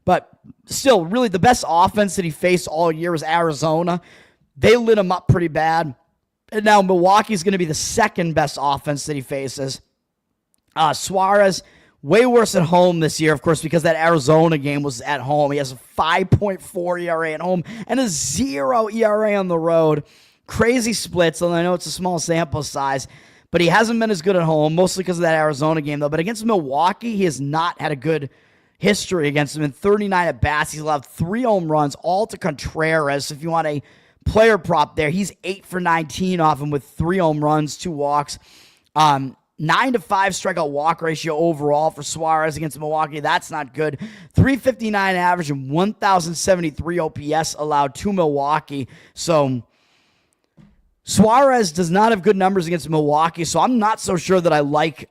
But still, really, the best offense that he faced all year was Arizona. They lit him up pretty bad. And now Milwaukee's going to be the second best offense that he faces. Suarez, way worse at home this year, of course, because that Arizona game was at home. He has a 5.4 ERA at home and a 0 ERA on the road. Crazy splits, and I know it's a small sample size, but he hasn't been as good at home, mostly because of that Arizona game, though. But against Milwaukee, he has not had a good history against him. In 39 at-bats, he's allowed 3 home runs, all to Contreras. So if you want a player prop there, he's 8 for 19 off him with 3 home runs, 2 walks. 9-5 strikeout walk ratio overall for Suarez against Milwaukee. That's not good. 359 average and 1,073 OPS allowed to Milwaukee. So Suarez does not have good numbers against Milwaukee, so I'm not so sure that I like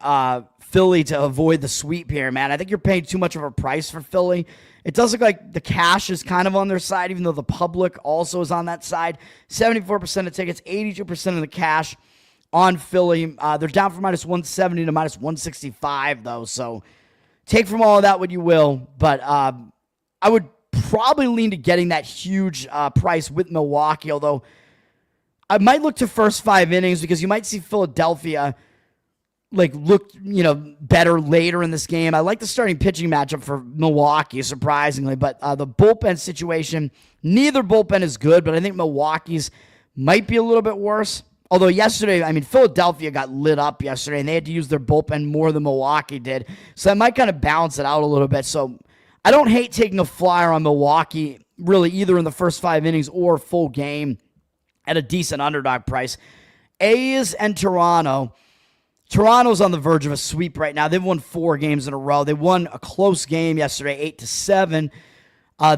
Philly to avoid the sweep here, man. I think you're paying too much of a price for Philly. It does look like the cash is kind of on their side, even though the public also is on that side. 74% of tickets, 82% of the cash on Philly. They're down from minus 170 to minus 165, though. So take from all of that what you will. But I would probably lean to getting that huge price with Milwaukee, although I might look to first 5 innings because you might see Philadelphia look, better later in this game. I like the starting pitching matchup for Milwaukee, surprisingly, but the bullpen situation, neither bullpen is good, but I think Milwaukee's might be a little bit worse. Although yesterday, Philadelphia got lit up yesterday, and they had to use their bullpen more than Milwaukee did, so that might kind of balance it out a little bit. So I don't hate taking a flyer on Milwaukee, really, either in the first 5 innings or full game at a decent underdog price. A's and Toronto. Toronto's on the verge of a sweep right now. They've won 4 games in a row. They won a close game yesterday, 8-7.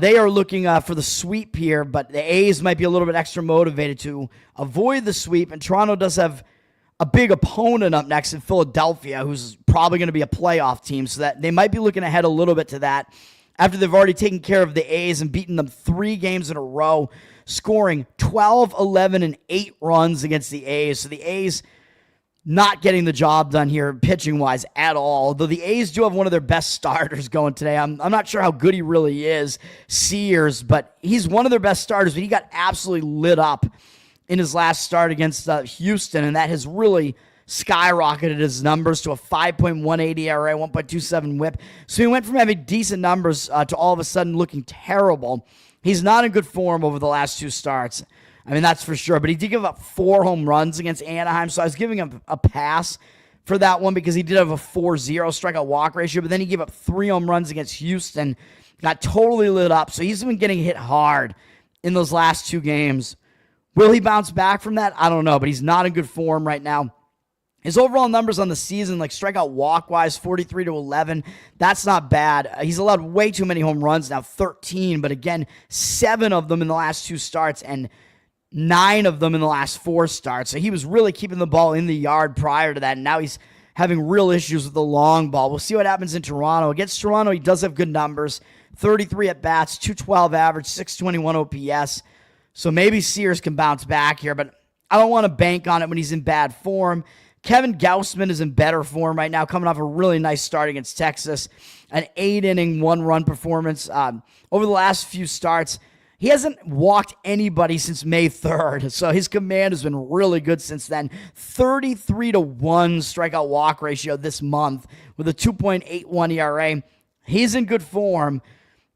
They are looking for the sweep here, but the A's might be a little bit extra motivated to avoid the sweep, and Toronto does have a big opponent up next in Philadelphia, who's probably going to be a playoff team, so that they might be looking ahead a little bit to that after they've already taken care of the A's and beaten them 3 games in a row, scoring 12, 11, and 8 runs against the A's. So the A's not getting the job done here pitching-wise at all. Although the A's do have one of their best starters going today. I'm not sure how good he really is, Sears, but he's one of their best starters, but he got absolutely lit up in his last start against Houston, and that has really skyrocketed his numbers to a 5.18 ERA, 1.27 whip. So he went from having decent numbers to all of a sudden looking terrible. He's not in good form over the last 2 starts. I mean, that's for sure. But he did give up 4 home runs against Anaheim, so I was giving him a pass for that one because he did have a 4.0 strikeout walk ratio, but then he gave up 3 home runs against Houston, got totally lit up. So he's been getting hit hard in those last 2 games. Will he bounce back from that? I don't know, but he's not in good form right now. His overall numbers on the season, like strikeout walk-wise, 43-11. That's not bad. He's allowed way too many home runs now, 13, but again, 7 of them in the last 2 starts and 9 of them in the last 4 starts. So he was really keeping the ball in the yard prior to that, and now he's having real issues with the long ball. We'll see what happens in Toronto. Against Toronto, he does have good numbers. 33 at-bats, 212 average, 621 OPS. So maybe Sears can bounce back here, but I don't want to bank on it when he's in bad form. Kevin Gausman is in better form right now, coming off a really nice start against Texas. An 8-inning, 1-run performance. Over the last few starts, he hasn't walked anybody since May 3rd, so his command has been really good since then. 33-1 strikeout walk ratio this month with a 2.81 ERA. He's in good form.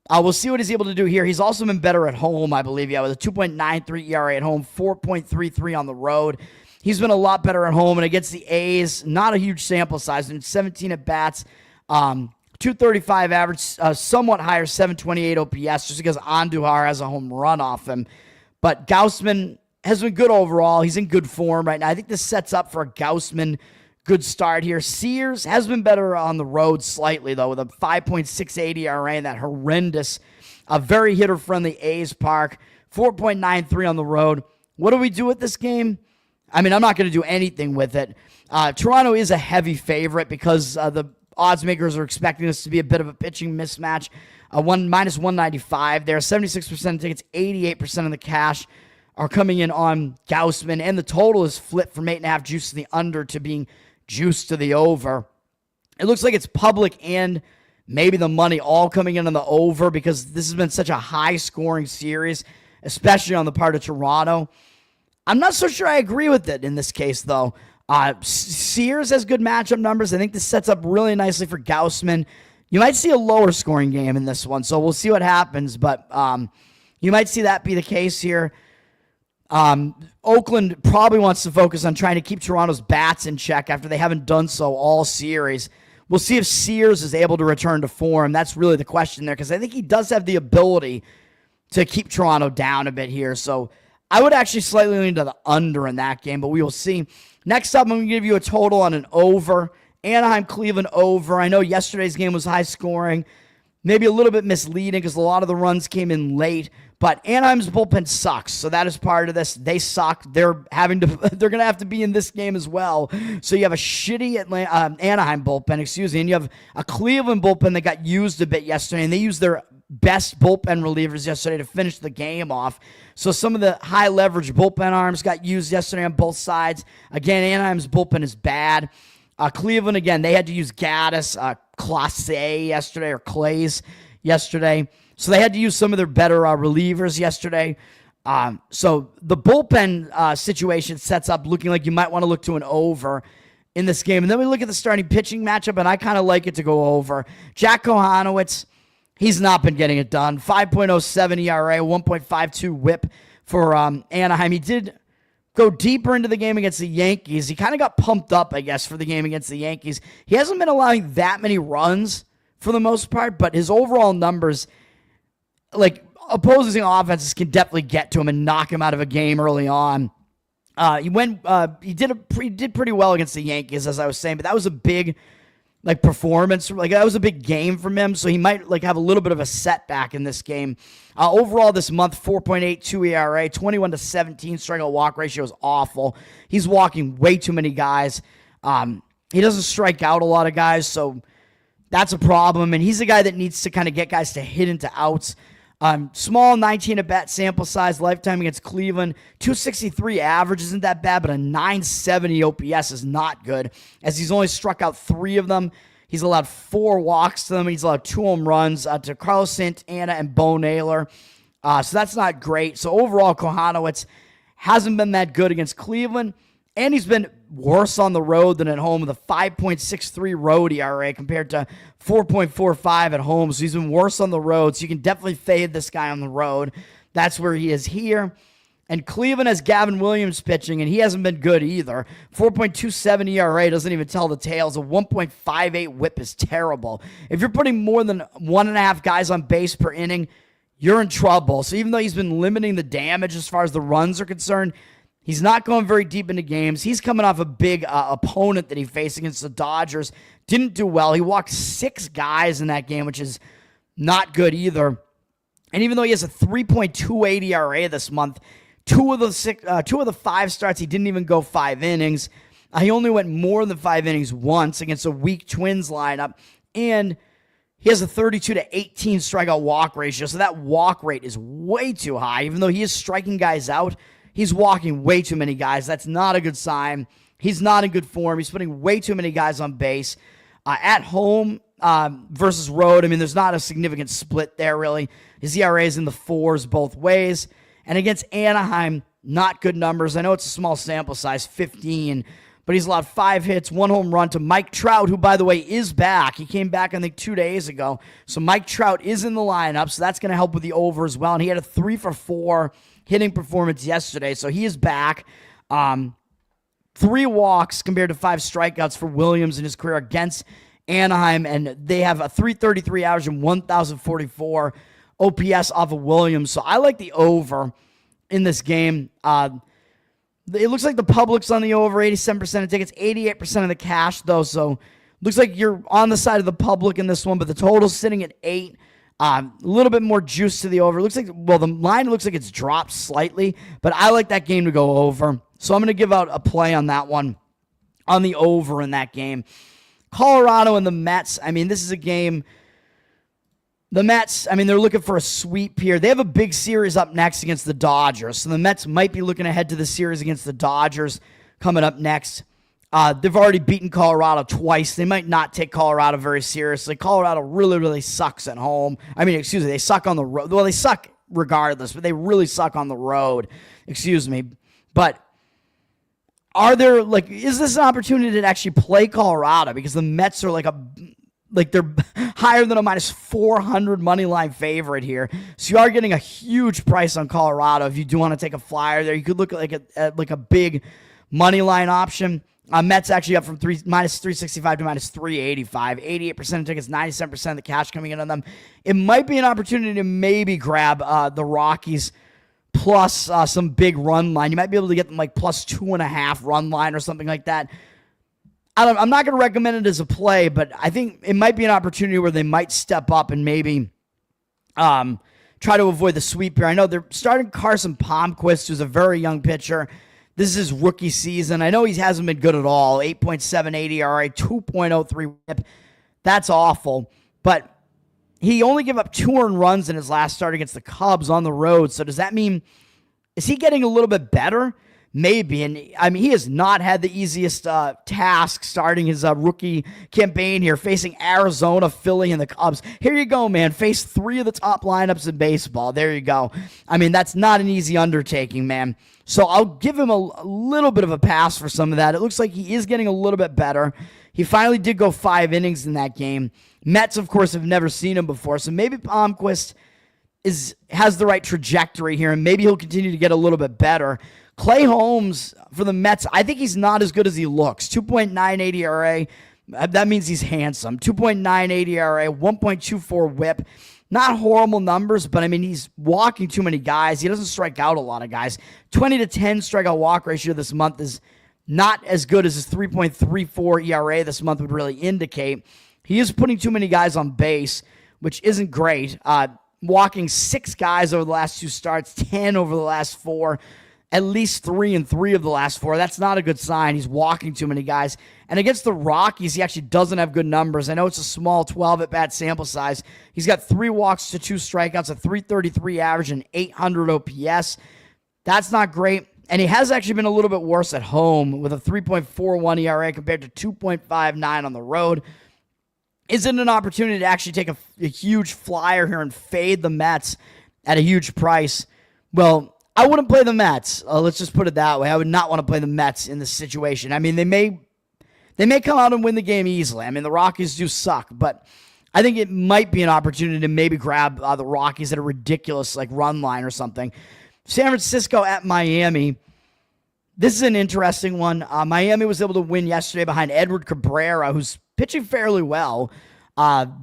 We'll see what he's able to do here. He's also been better at home, I believe, with a 2.93 ERA at home, 4.33 on the road. He's been a lot better at home, and against the A's, not a huge sample size. 17 at-bats, 235 average, somewhat higher, 728 OPS, just because Andujar has a home run off him. But Gausman has been good overall. He's in good form right now. I think this sets up for a Gausman good start here. Sears has been better on the road slightly, though, with a 5.68 ERA in that horrendous, very hitter-friendly A's park. 4.93 on the road. What do we do with this game? I mean, I'm not going to do anything with it. Toronto is a heavy favorite because the odds makers are expecting this to be a bit of a pitching mismatch. Minus 195 there. 76% of tickets, 88% of the cash are coming in on Gausman, and the total is flipped from 8.5 juice to the under to being juice to the over. It looks like it's public and maybe the money all coming in on the over because this has been such a high-scoring series, especially on the part of Toronto. I'm not so sure I agree with it in this case, though. Sears has good matchup numbers. I think this sets up really nicely for Gausman. You might see a lower scoring game in this one, so we'll see what happens, but you might see that be the case here. Oakland probably wants to focus on trying to keep Toronto's bats in check after they haven't done so all series. We'll see if Sears is able to return to form. That's really the question there because I think he does have the ability to keep Toronto down a bit here, so I would actually slightly lean to the under in that game, but we will see. Next up, I'm going to give you a total on an over. Anaheim-Cleveland over. I know yesterday's game was high scoring, maybe a little bit misleading because a lot of the runs came in late, but Anaheim's bullpen sucks, so that is part of this. They suck. They're going to have to be in this game as well. So you have a shitty Anaheim bullpen, and you have a Cleveland bullpen that got used a bit yesterday, and they used their best bullpen relievers yesterday to finish the game off. So some of the high leverage bullpen arms got used yesterday on both sides. Again, Anaheim's bullpen is bad. Cleveland, again, they had to use Gaddis, Clase yesterday, or Clays yesterday. So they had to use some of their better relievers yesterday. So the bullpen situation sets up looking like you might want to look to an over in this game. And then we look at the starting pitching matchup, and I kind of like it to go over. Jack Kohanowitz, he's not been getting it done. 5.07 ERA, 1.52 whip for Anaheim. He did go deeper into the game against the Yankees. He kind of got pumped up, I guess, for the game against the Yankees. He hasn't been allowing that many runs for the most part, but his overall numbers, like opposing offenses can definitely get to him and knock him out of a game early on. He did pretty well against the Yankees, as I was saying, but that was a big performance. That was a big game from him, so he might have a little bit of a setback in this game. Overall this month, 4.82 ERA, 21-17 strikeout walk ratio is awful. He's walking way too many guys. He doesn't strike out a lot of guys, so that's a problem, and he's a guy that needs to kind of get guys to hit into outs. Small 19 at bat sample size lifetime against Cleveland. 263 average isn't that bad, but a 970 OPS is not good, as he's only struck out 3 of them. He's allowed 4 walks to them. He's allowed 2 home runs to Carlos Santana and Bo Naylor. So that's not great. So overall, Kohanowitz hasn't been that good against Cleveland, and he's been worse on the road than at home with a 5.63 road ERA compared to 4.45 at home. So he's been worse on the road. So you can definitely fade this guy on the road. That's where he is here. And Cleveland has Gavin Williams pitching, and he hasn't been good either. 4.27 ERA doesn't even tell the tales. A 1.58 whip is terrible. If you're putting more than 1.5 guys on base per inning, you're in trouble. So even though he's been limiting the damage as far as the runs are concerned, he's not going very deep into games. He's coming off a big opponent that he faced against the Dodgers. Didn't do well. He walked 6 guys in that game, which is not good either. And even though he has a 3.28 ERA this month, two of the 5 starts, he didn't even go 5 innings. He only went more than 5 innings once against a weak Twins lineup. And he has a 32-18 strikeout walk ratio. So that walk rate is way too high. Even though he is striking guys out, he's walking way too many guys. That's not a good sign. He's not in good form. He's putting way too many guys on base. At home versus road, I mean, there's not a significant split there, really. His ERA is in the 4s both ways. And against Anaheim, not good numbers. I know it's a small sample size, 15, but he's allowed 5 hits, 1 home run to Mike Trout, who, by the way, is back. He came back, I think, 2 days ago. So Mike Trout is in the lineup, so that's going to help with the over as well. And he had a 3-for-4 hitting performance yesterday, so he is back. 3 walks compared to 5 strikeouts for Williams in his career against Anaheim, and they have a 333 average and 1,044 OPS off of Williams. So I like the over in this game. It looks like the public's on the over, 87% of tickets, 88% of the cash, though. So looks like you're on the side of the public in this one, but the total's sitting at 8. A little bit more juice to the over. Looks like, well, the line looks like it's dropped slightly, but I like that game to go over. So I'm going to give out a play on that one, on the over in that game. Colorado and the Mets. I mean, this is a game. The Mets, I mean, they're looking for a sweep here. They have a big series up next against the Dodgers. So the Mets might be looking ahead to the series against the Dodgers coming up next. They've already beaten Colorado twice. They might not take Colorado very seriously. Colorado really, really sucks at home. I mean, excuse me, they suck on the road. Well, they suck regardless, but they really suck on the road. Excuse me. But is this an opportunity to actually play Colorado? Because the Mets are they're higher than a minus 400 money line favorite here. So you are getting a huge price on Colorado. If you do want to take a flyer there, you could look at a big money line option. Mets actually up from minus 365 to minus 385. 88% of tickets, 97% of the cash coming in on them. It might be an opportunity to maybe grab the Rockies plus some big run line. You might be able to get them like plus 2.5 run line or something like that. I'm not going to recommend it as a play, but I think it might be an opportunity where they might step up and maybe try to avoid the sweep here. I know they're starting Carson Palmquist, who's a very young pitcher. This is his rookie season. I know he hasn't been good at all. 8.78 ERA, 2.03 whip. That's awful. But he only gave up 2 earned runs in his last start against the Cubs on the road. So does that mean, is he getting a little bit better? Maybe. And I mean, he has not had the easiest task starting his rookie campaign here, facing Arizona, Philly, and the Cubs. Here you go, man. Face 3 of the top lineups in baseball. There you go. I mean, that's not an easy undertaking, man. So I'll give him a little bit of a pass for some of that. It looks like he is getting a little bit better. He finally did go 5 innings in that game. Mets, of course, have never seen him before, so maybe Palmquist has the right trajectory here, and maybe he'll continue to get a little bit better. Clay Holmes for the Mets, I think he's not as good as he looks. 2.98 ERA. That means he's handsome. 2.98 ERA, 1.24 whip. Not horrible numbers, but I mean, he's walking too many guys. He doesn't strike out a lot of guys. 20-10 strikeout walk ratio this month is not as good as his 3.34 ERA this month would really indicate. He is putting too many guys on base, which isn't great. Walking 6 guys over the last 2 starts, 10 over the last 4. at least 3 in 3 of the last 4. That's not a good sign. He's walking too many guys. And against the Rockies, he actually doesn't have good numbers. I know it's a small 12 at-bat sample size. He's got 3 walks to 2 strikeouts, a 333 average, and 800 OPS. That's not great. And he has actually been a little bit worse at home with a 3.41 ERA compared to 2.59 on the road. Is it an opportunity to actually take a huge flyer here and fade the Mets at a huge price? Well, I wouldn't play the Mets. Let's just put it that way. I would not want to play the Mets in this situation. I mean, they may come out and win the game easily. I mean, the Rockies do suck, but I think it might be an opportunity to maybe grab the Rockies at a ridiculous run line or something. San Francisco at Miami. This is an interesting one. Miami was able to win yesterday behind Edward Cabrera, who's pitching fairly well.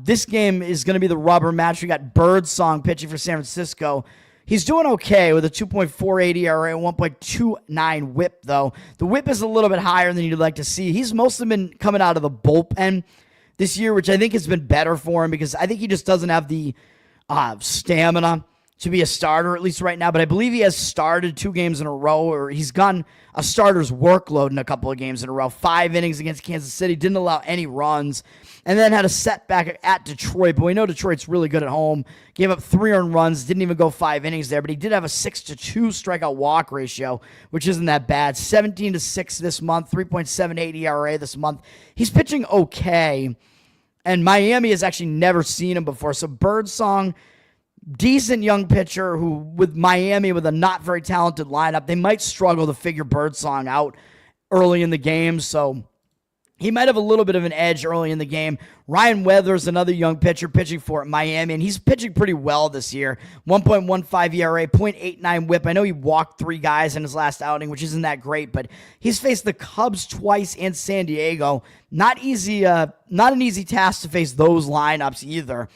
This game is going to be the rubber match. We got Birdsong pitching for San Francisco. He's doing okay with a 2.48 ERA and 1.29 whip, though. The whip is a little bit higher than you'd like to see. He's mostly been coming out of the bullpen this year, which I think has been better for him because I think he just doesn't have the stamina to be a starter, at least right now. But I believe he has started 2 games in a row, or he's gotten a starter's workload in a couple of games in a row. 5 innings against Kansas City, didn't allow any runs, and then had a setback at Detroit. But we know Detroit's really good at home. Gave up 3 earned runs, didn't even go 5 innings there, but he did have a 6-2 strikeout walk ratio, which isn't that bad. 17-6 this month, 3.78 ERA this month. He's pitching okay, and Miami has actually never seen him before. So Birdsong, decent young pitcher who, with Miami, with a not very talented lineup, they might struggle to figure Birdsong out early in the game, so he might have a little bit of an edge early in the game. Ryan Weathers, another young pitcher pitching for Miami, and he's pitching pretty well this year. 1.15 ERA, 0.89 whip. I know he walked 3 guys in his last outing, which isn't that great, but he's faced the Cubs twice and San Diego. Not an easy task to face those lineups either.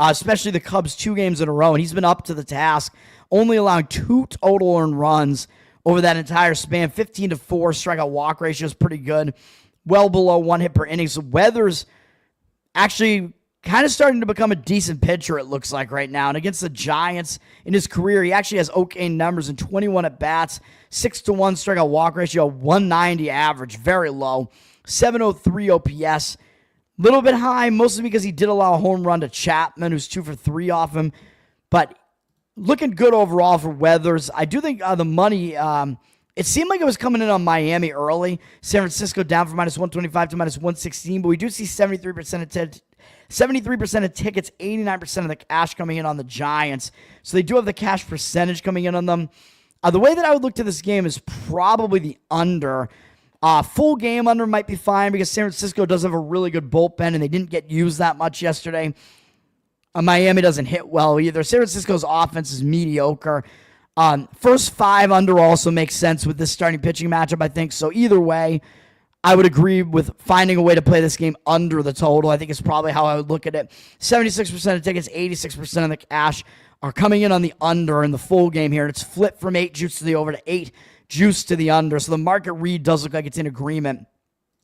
Especially the Cubs 2 games in a row, and he's been up to the task, only allowing 2 total earned runs over that entire span. 15-4 strikeout walk ratio is pretty good, well below 1 hit per inning. So Weathers actually kind of starting to become a decent pitcher, it looks like right now. And against the Giants in his career, he actually has okay numbers in 21 at-bats, 6-1 strikeout walk ratio, 190 average, very low, 703 OPS. Little bit high, mostly because he did allow a home run to Chapman, who's 2 for 3 off him. But looking good overall for Weathers. I do think the money, it seemed like it was coming in on Miami early. San Francisco down from -125 to -116. But we do see 73% of tickets, 89% of the cash coming in on the Giants. So they do have the cash percentage coming in on them. The way that I would look to this game is probably the under. Full game under might be fine because San Francisco does have a really good bullpen and they didn't get used that much yesterday. Miami doesn't hit well either. San Francisco's offense is mediocre. First 5 under also makes sense with this starting pitching matchup, I think. So either way, I would agree with finding a way to play this game under the total. I think it's probably how I would look at it. 76% of tickets, 86% of the cash are coming in on the under in the full game here. And it's flipped from 8 juice to the over to 8 juice to the under. So the market read does look like it's in agreement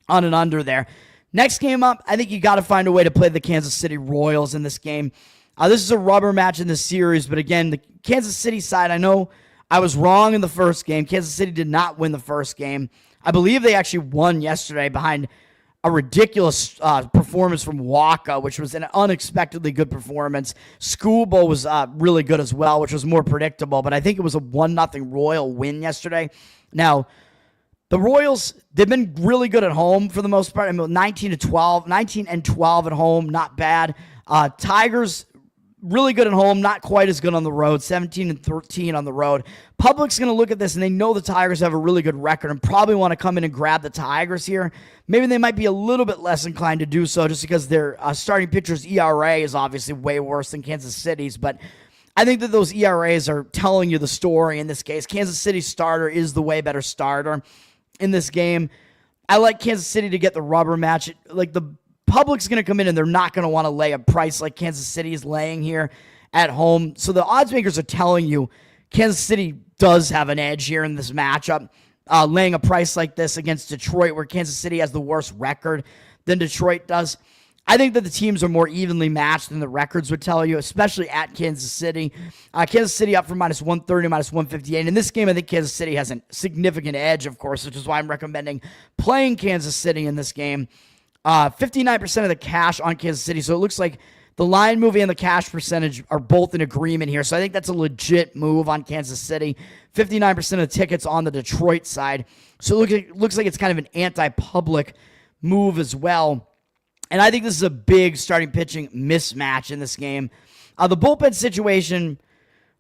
on an under there. Next game up, I think you got to find a way to play the Kansas City Royals in this game. This is a rubber match in this series, but again, the Kansas City side, I know I was wrong in the first game. Kansas City did not win the first game. I believe they actually won yesterday behind a ridiculous performance from Waka, which was an unexpectedly good performance. Schoolboy was really good as well, which was more predictable, but I think it was a 1-0 Royal win yesterday. Now, the Royals, they've been really good at home for the most part. I mean, 19 and 12 at home, not bad. Tigers, really good at home, not quite as good on the road, 17 and 13 on the road. Public's going to look at this, and they know the Tigers have a really good record and probably want to come in and grab the Tigers here. Maybe they might be a little bit less inclined to do so just because their starting pitcher's ERA is obviously way worse than Kansas City's, but I think that those ERAs are telling you the story in this case. Kansas City's starter is the way better starter in this game. I like Kansas City to get the rubber match. Like, the public's going to come in and they're not going to want to lay a price like Kansas City is laying here at home. So the odds makers are telling you Kansas City does have an edge here in this matchup, laying a price like this against Detroit, where Kansas City has the worse record than Detroit does. I think that the teams are more evenly matched than the records would tell you, especially at Kansas City. Kansas City up from -130, -158. In this game, I think Kansas City has a significant edge, of course, which is why I'm recommending playing Kansas City in this game. 59% of the cash on Kansas City, so it looks like the line movie and the cash percentage are both in agreement here, so I think that's a legit move on Kansas City. 59% of the tickets on the Detroit side, so it looks like it's kind of an anti-public move as well. And I think this is a big starting pitching mismatch in this game. The bullpen situation,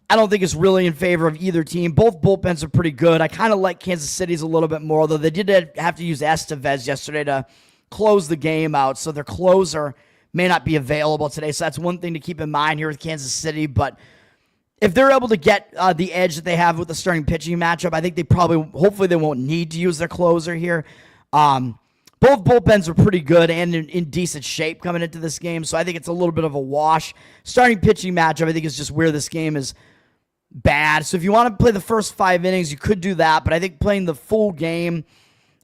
I don't think is really in favor of either team. Both bullpens are pretty good. I kind of like Kansas City's a little bit more, although they did have to use Estevez yesterday to close the game out, so their closer may not be available today. So that's one thing to keep in mind here with Kansas City. But if they're able to get the edge that they have with the starting pitching matchup, I think hopefully they won't need to use their closer here. Both bullpens are pretty good and in decent shape coming into this game, so I think it's a little bit of a wash. Starting pitching matchup, I think, is just where this game is bad. So if you want to play the first 5 innings, you could do that, but I think playing the full game,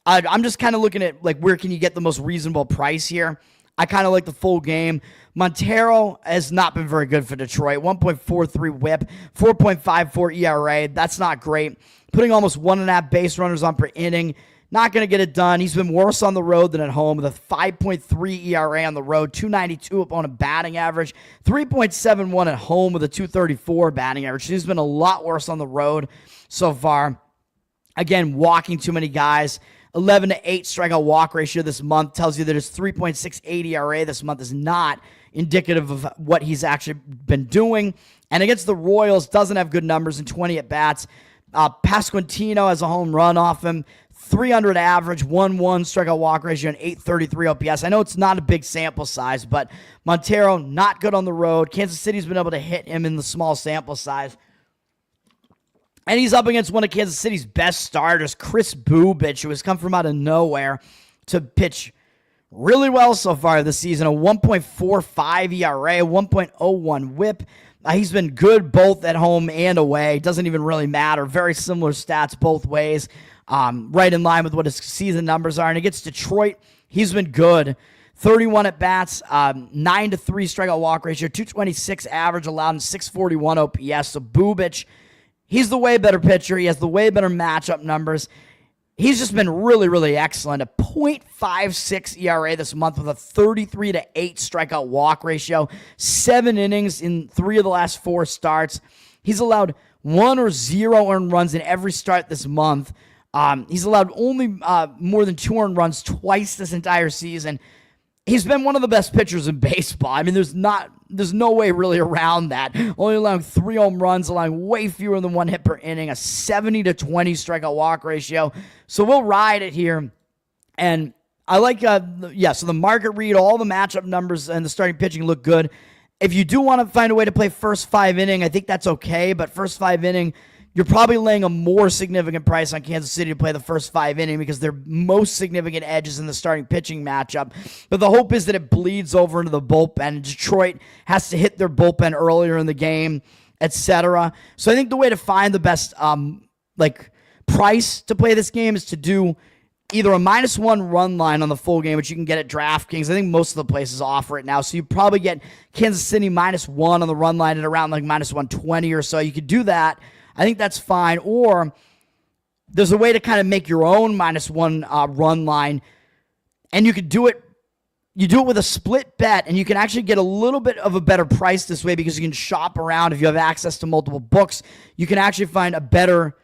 I'm just kind of looking at like where can you get the most reasonable price here. I kind of like the full game. Montero has not been very good for Detroit. 1.43 whip, 4.54 ERA. That's not great. Putting almost 1.5 base runners on per inning. Not going to get it done. He's been worse on the road than at home with a 5.3 ERA on the road, 292 opponent batting average, 3.71 at home with a 234 batting average. He's been a lot worse on the road so far. Again, walking too many guys. 11-8 strikeout walk ratio this month tells you that his 3.68 ERA this month is not indicative of what he's actually been doing. And against the Royals, doesn't have good numbers in 20 at-bats. Pasquantino has a home run off him. 300 average, 1-1 strikeout walk ratio, and 833 OPS. I know it's not a big sample size, but Montero, not good on the road. Kansas City's been able to hit him in the small sample size. And he's up against one of Kansas City's best starters, Chris Bubich, who has come from out of nowhere to pitch really well so far this season. A 1.45 ERA, a 1.01 whip. He's been good both at home and away. Doesn't even really matter. Very similar stats both ways. Right in line with what his season numbers are. And against Detroit, he's been good. 31 at-bats, 9-3 strikeout walk ratio, 226 average allowed, and 641 OPS. So Bubich, he's the way better pitcher. He has the way better matchup numbers. He's just been really, really excellent. A .56 ERA this month with a 33-8 strikeout walk ratio, 7 innings in 3 of the last 4 starts. He's allowed 1 or 0 earned runs in every start this month. He's allowed only more than 2 earned runs twice this entire season. He's been one of the best pitchers in baseball. I mean, there's no way really around that. Only allowing 3 home runs, allowing way fewer than 1 hit per inning, a 70-20 strikeout walk ratio. So we'll ride it here. And I like, so the market read, all the matchup numbers and the starting pitching look good. If you do want to find a way to play first 5 inning, I think that's okay. But first 5 inning, you're probably laying a more significant price on Kansas City to play the first 5 inning because their most significant edges in the starting pitching matchup. But the hope is that it bleeds over into the bullpen. Detroit has to hit their bullpen earlier in the game, etc. So I think the way to find the best price to play this game is to do either a -1 run line on the full game, which you can get at DraftKings. I think most of the places offer it now. So you probably get Kansas City -1 on the run line at around like -120 or so. You could do that. I think that's fine. Or there's a way to kind of make your own -1 run line, and you could do it. You do it with a split bet, and you can actually get a little bit of a better price this way because you can shop around. If you have access to multiple books, you can actually find a better,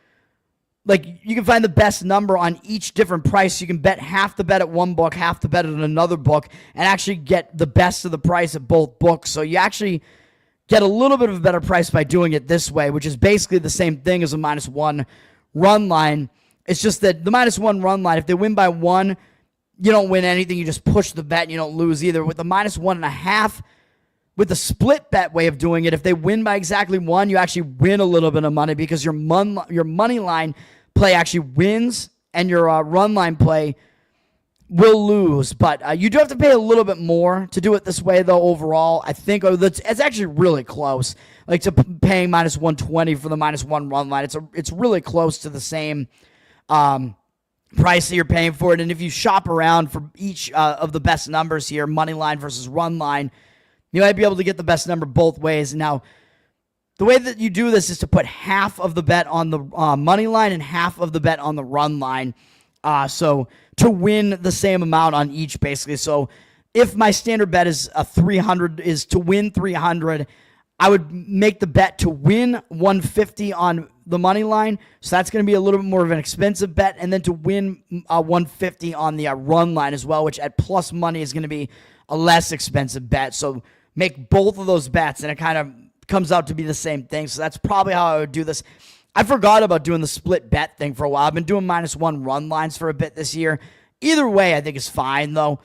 you can find the best number on each different price. You can bet half the bet at one book, half the bet at another book, and actually get the best of the price at both books. So you actually get a little bit of a better price by doing it this way, which is basically the same thing as a -1 run line. It's just that the -1 run line, if they win by 1, you don't win anything. You just push the bet and you don't lose either. With the -1.5, with the split bet way of doing it, if they win by exactly 1, you actually win a little bit of money because your money line play actually wins and your run line play will lose. But you do have to pay a little bit more to do it this way, though, overall. I think it's actually really close, to paying -120 for the -1 run line. It's really close to the same price that you're paying for it. And if you shop around for each of the best numbers here, money line versus run line, you might be able to get the best number both ways. Now, the way that you do this is to put half of the bet on the money line and half of the bet on the run line. So to win the same amount on each, basically. So if my standard bet is a 300, is to win 300, I would make the bet to win 150 on the money line. So that's going to be a little bit more of an expensive bet. And then to win 150 on the run line as well, which at plus money is going to be a less expensive bet. So make both of those bets, and it kind of comes out to be the same thing. So that's probably how I would do this. I forgot about doing the split bet thing for a while. I've been doing -1 run lines for a bit this year. Either way, I think is fine, though.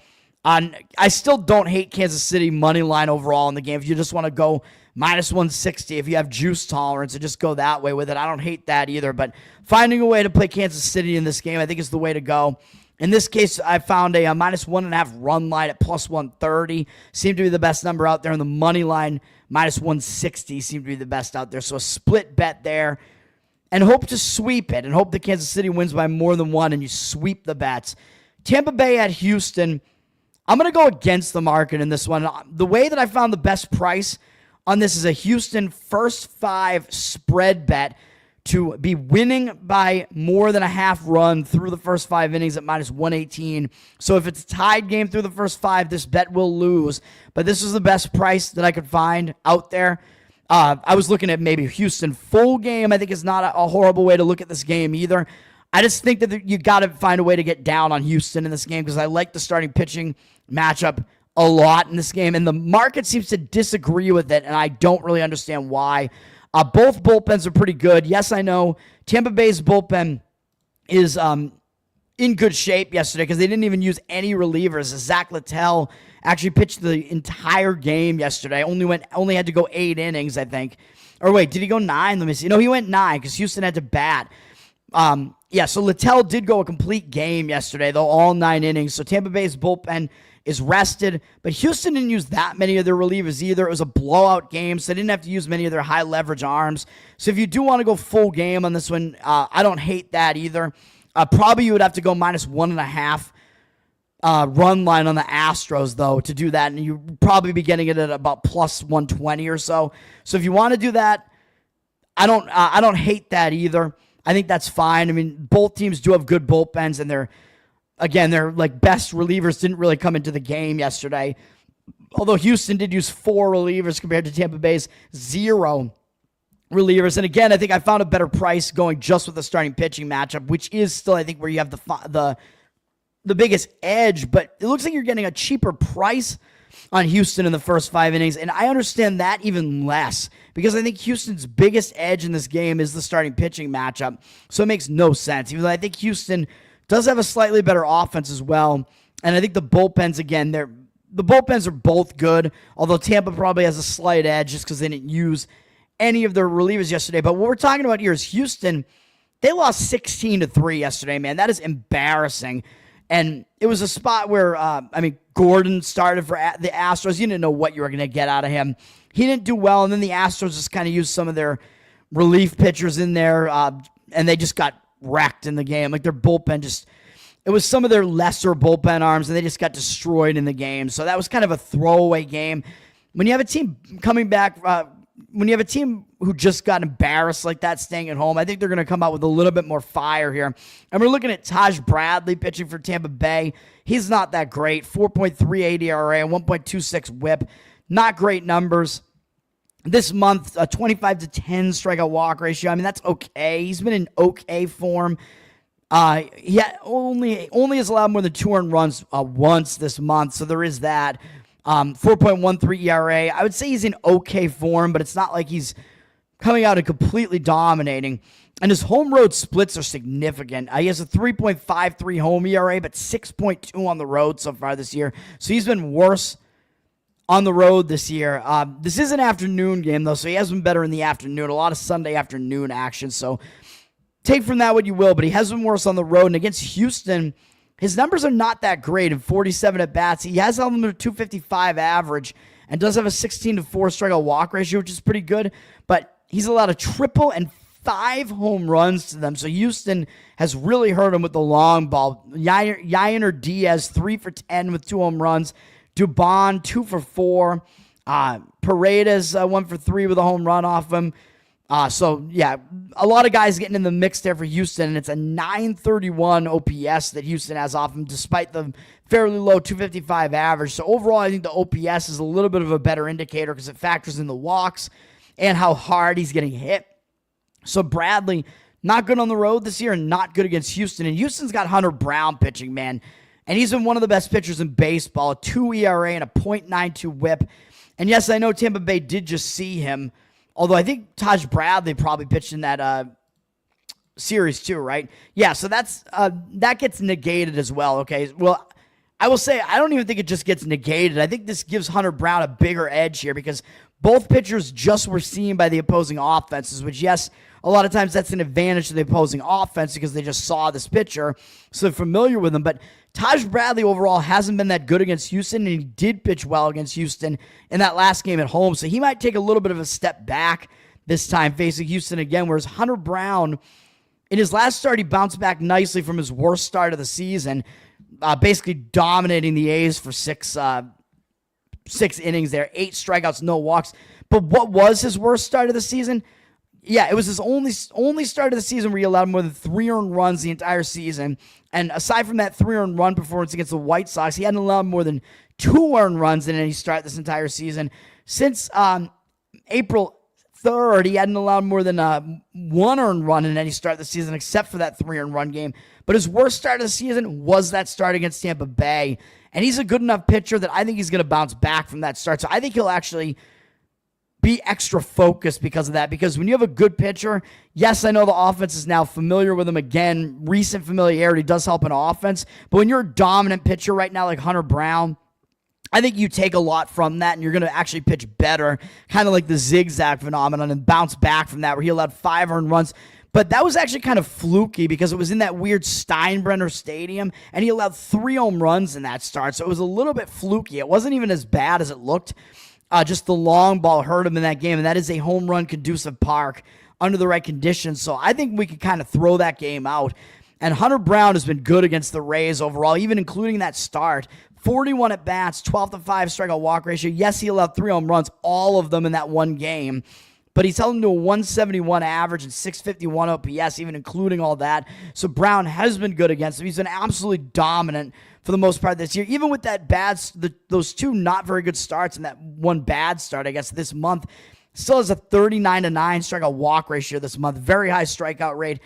I still don't hate Kansas City money line overall in the game. If you just want to go -160, if you have juice tolerance, and just go that way with it, I don't hate that either. But finding a way to play Kansas City in this game, I think, is the way to go. In this case, I found a -1.5 run line at +130. Seemed to be the best number out there. And the money line, -160, seemed to be the best out there. So a split bet there. And hope to sweep it. And hope that Kansas City wins by more than one and you sweep the bets. Tampa Bay at Houston. I'm going to go against the market in this one. The way that I found the best price on this is a Houston first 5 spread bet to be winning by more than a half run through the first 5 innings at -118. So if it's a tied game through the first 5, this bet will lose. But this is the best price that I could find out there. I was looking at maybe Houston full game. I think is not a horrible way to look at this game either. I just think that you got to find a way to get down on Houston in this game because I like the starting pitching matchup a lot in this game, and the market seems to disagree with it, and I don't really understand why. Both bullpens are pretty good. Yes, I know Tampa Bay's bullpen is in good shape yesterday because they didn't even use any relievers. Zach Littell actually pitched the entire game yesterday. Only had to go 8 innings, I think. Or wait, did he go 9? Let me see. No, he went 9 because Houston had to bat. Yeah, so Littell did go a complete game yesterday, though, all 9 innings. So Tampa Bay's bullpen is rested, but Houston didn't use that many of their relievers either. It was a blowout game, so they didn't have to use many of their high leverage arms. So if you do want to go full game on this one, I don't hate that either. Probably you would have to go -1.5 run line on the Astros, though, to do that, and you'd probably be getting it at about +120 or so. So if you want to do that, I don't hate that either. I think that's fine. I mean, both teams do have good bullpens, and their like best relievers didn't really come into the game yesterday. Although Houston did use 4 relievers compared to Tampa Bay's 0 relievers. And again, I think I found a better price going just with the starting pitching matchup, which is still, I think, where you have the biggest edge. But it looks like you're getting a cheaper price on Houston in the first 5 innings, and I understand that even less because I think Houston's biggest edge in this game is the starting pitching matchup, so it makes no sense, even though I think Houston does have a slightly better offense as well, and I think the bullpens, again, the bullpens are both good, although Tampa probably has a slight edge just because they didn't use any of their relievers yesterday. But what we're talking about here is Houston. They lost 16-3 yesterday, man. That is embarrassing. And it was a spot where, Gordon started for the Astros. You didn't know what you were going to get out of him. He didn't do well, and then the Astros just kind of used some of their relief pitchers in there, and they just got wrecked in the game. Like their bullpen it was some of their lesser bullpen arms, and they just got destroyed in the game. So that was kind of a throwaway game. When you have a team coming back, when you have a team who just got embarrassed like that staying at home, I think they're going to come out with a little bit more fire here. And we're looking at Taj Bradley pitching for Tampa Bay. He's not that great. 4.38 ERA and 1.26 whip. Not great numbers. This month, a 25-10 strikeout walk ratio. I mean, that's okay. He's been in okay form. He only has allowed more than 2 earned runs once this month, so there is that. 4.13 ERA. I would say he's in okay form, but it's not like he's coming out and completely dominating. And his home road splits are significant. He has a 3.53 home ERA, but 6.2 on the road so far this year. So he's been worse on the road this year. This is an afternoon game, though, so he has been better in the afternoon. A lot of Sunday afternoon action, so take from that what you will, but he has been worse on the road. And against Houston, his numbers are not that great in 47 at-bats. He has held them to a 255 average and does have a 16-4 strikeout walk ratio, which is pretty good, but he's allowed a triple and 5 home runs to them. So Houston has really hurt him with the long ball. Yainer Diaz, 3 for 10 with 2 home runs. Dubon, 2 for 4. Paredes, 1 for 3 with a home run off him. So, yeah, a lot of guys getting in the mix there for Houston, and it's a 931 OPS that Houston has off him, despite the fairly low 255 average. So, overall, I think the OPS is a little bit of a better indicator because it factors in the walks and how hard he's getting hit. So, Bradley, not good on the road this year and not good against Houston. And Houston's got Hunter Brown pitching, man, and he's been one of the best pitchers in baseball, a 2 ERA and a .92 whip. And, yes, I know Tampa Bay did just see him, although I think Taj Bradley probably pitched in that series too, right? Yeah, so that gets negated as well, okay? Well, I will say I don't even think it just gets negated. I think this gives Hunter Brown a bigger edge here because both pitchers just were seen by the opposing offenses, which, yes, a lot of times that's an advantage to the opposing offense because they just saw this pitcher, so they're familiar with him. But Taj Bradley overall hasn't been that good against Houston, and he did pitch well against Houston in that last game at home. So he might take a little bit of a step back this time facing Houston again, whereas Hunter Brown, in his last start, he bounced back nicely from his worst start of the season, basically dominating the A's for six innings there, 8 strikeouts, no walks. But what was his worst start of the season? Yeah, it was his only start of the season where he allowed more than 3 earned runs the entire season. And aside from that 3 earned run performance against the White Sox, he hadn't allowed more than 2 earned runs in any start this entire season. Since April 3rd, he hadn't allowed more than 1 earned run in any start this season, except for that 3 earned run game. But his worst start of the season was that start against Tampa Bay. And he's a good enough pitcher that I think he's going to bounce back from that start. So I think he'll actually be extra focused because of that. Because when you have a good pitcher, yes, I know the offense is now familiar with him again. Recent familiarity does help an offense. But when you're a dominant pitcher right now like Hunter Brown, I think you take a lot from that and you're going to actually pitch better, kind of like the zigzag phenomenon, and bounce back from that where he allowed 5 earned runs. But that was actually kind of fluky because it was in that weird Steinbrenner Stadium, and he allowed 3 home runs in that start. So it was a little bit fluky. It wasn't even as bad as it looked. Just the long ball hurt him in that game, and that is a home run conducive park under the right conditions. So I think we could kind of throw that game out. And Hunter Brown has been good against the Rays overall, even including that start. 41 at-bats, 12-5 strikeout walk ratio. Yes, he allowed 3 home runs, all of them in that one game. But he's held him to a 171 average and 651 OPS, even including all that. So Brown has been good against him. He's been absolutely dominant for the most part this year. Even with that those 2 not very good starts and that 1 bad start, I guess, this month, still has a 39-9 strikeout walk ratio this month. Very high strikeout rate.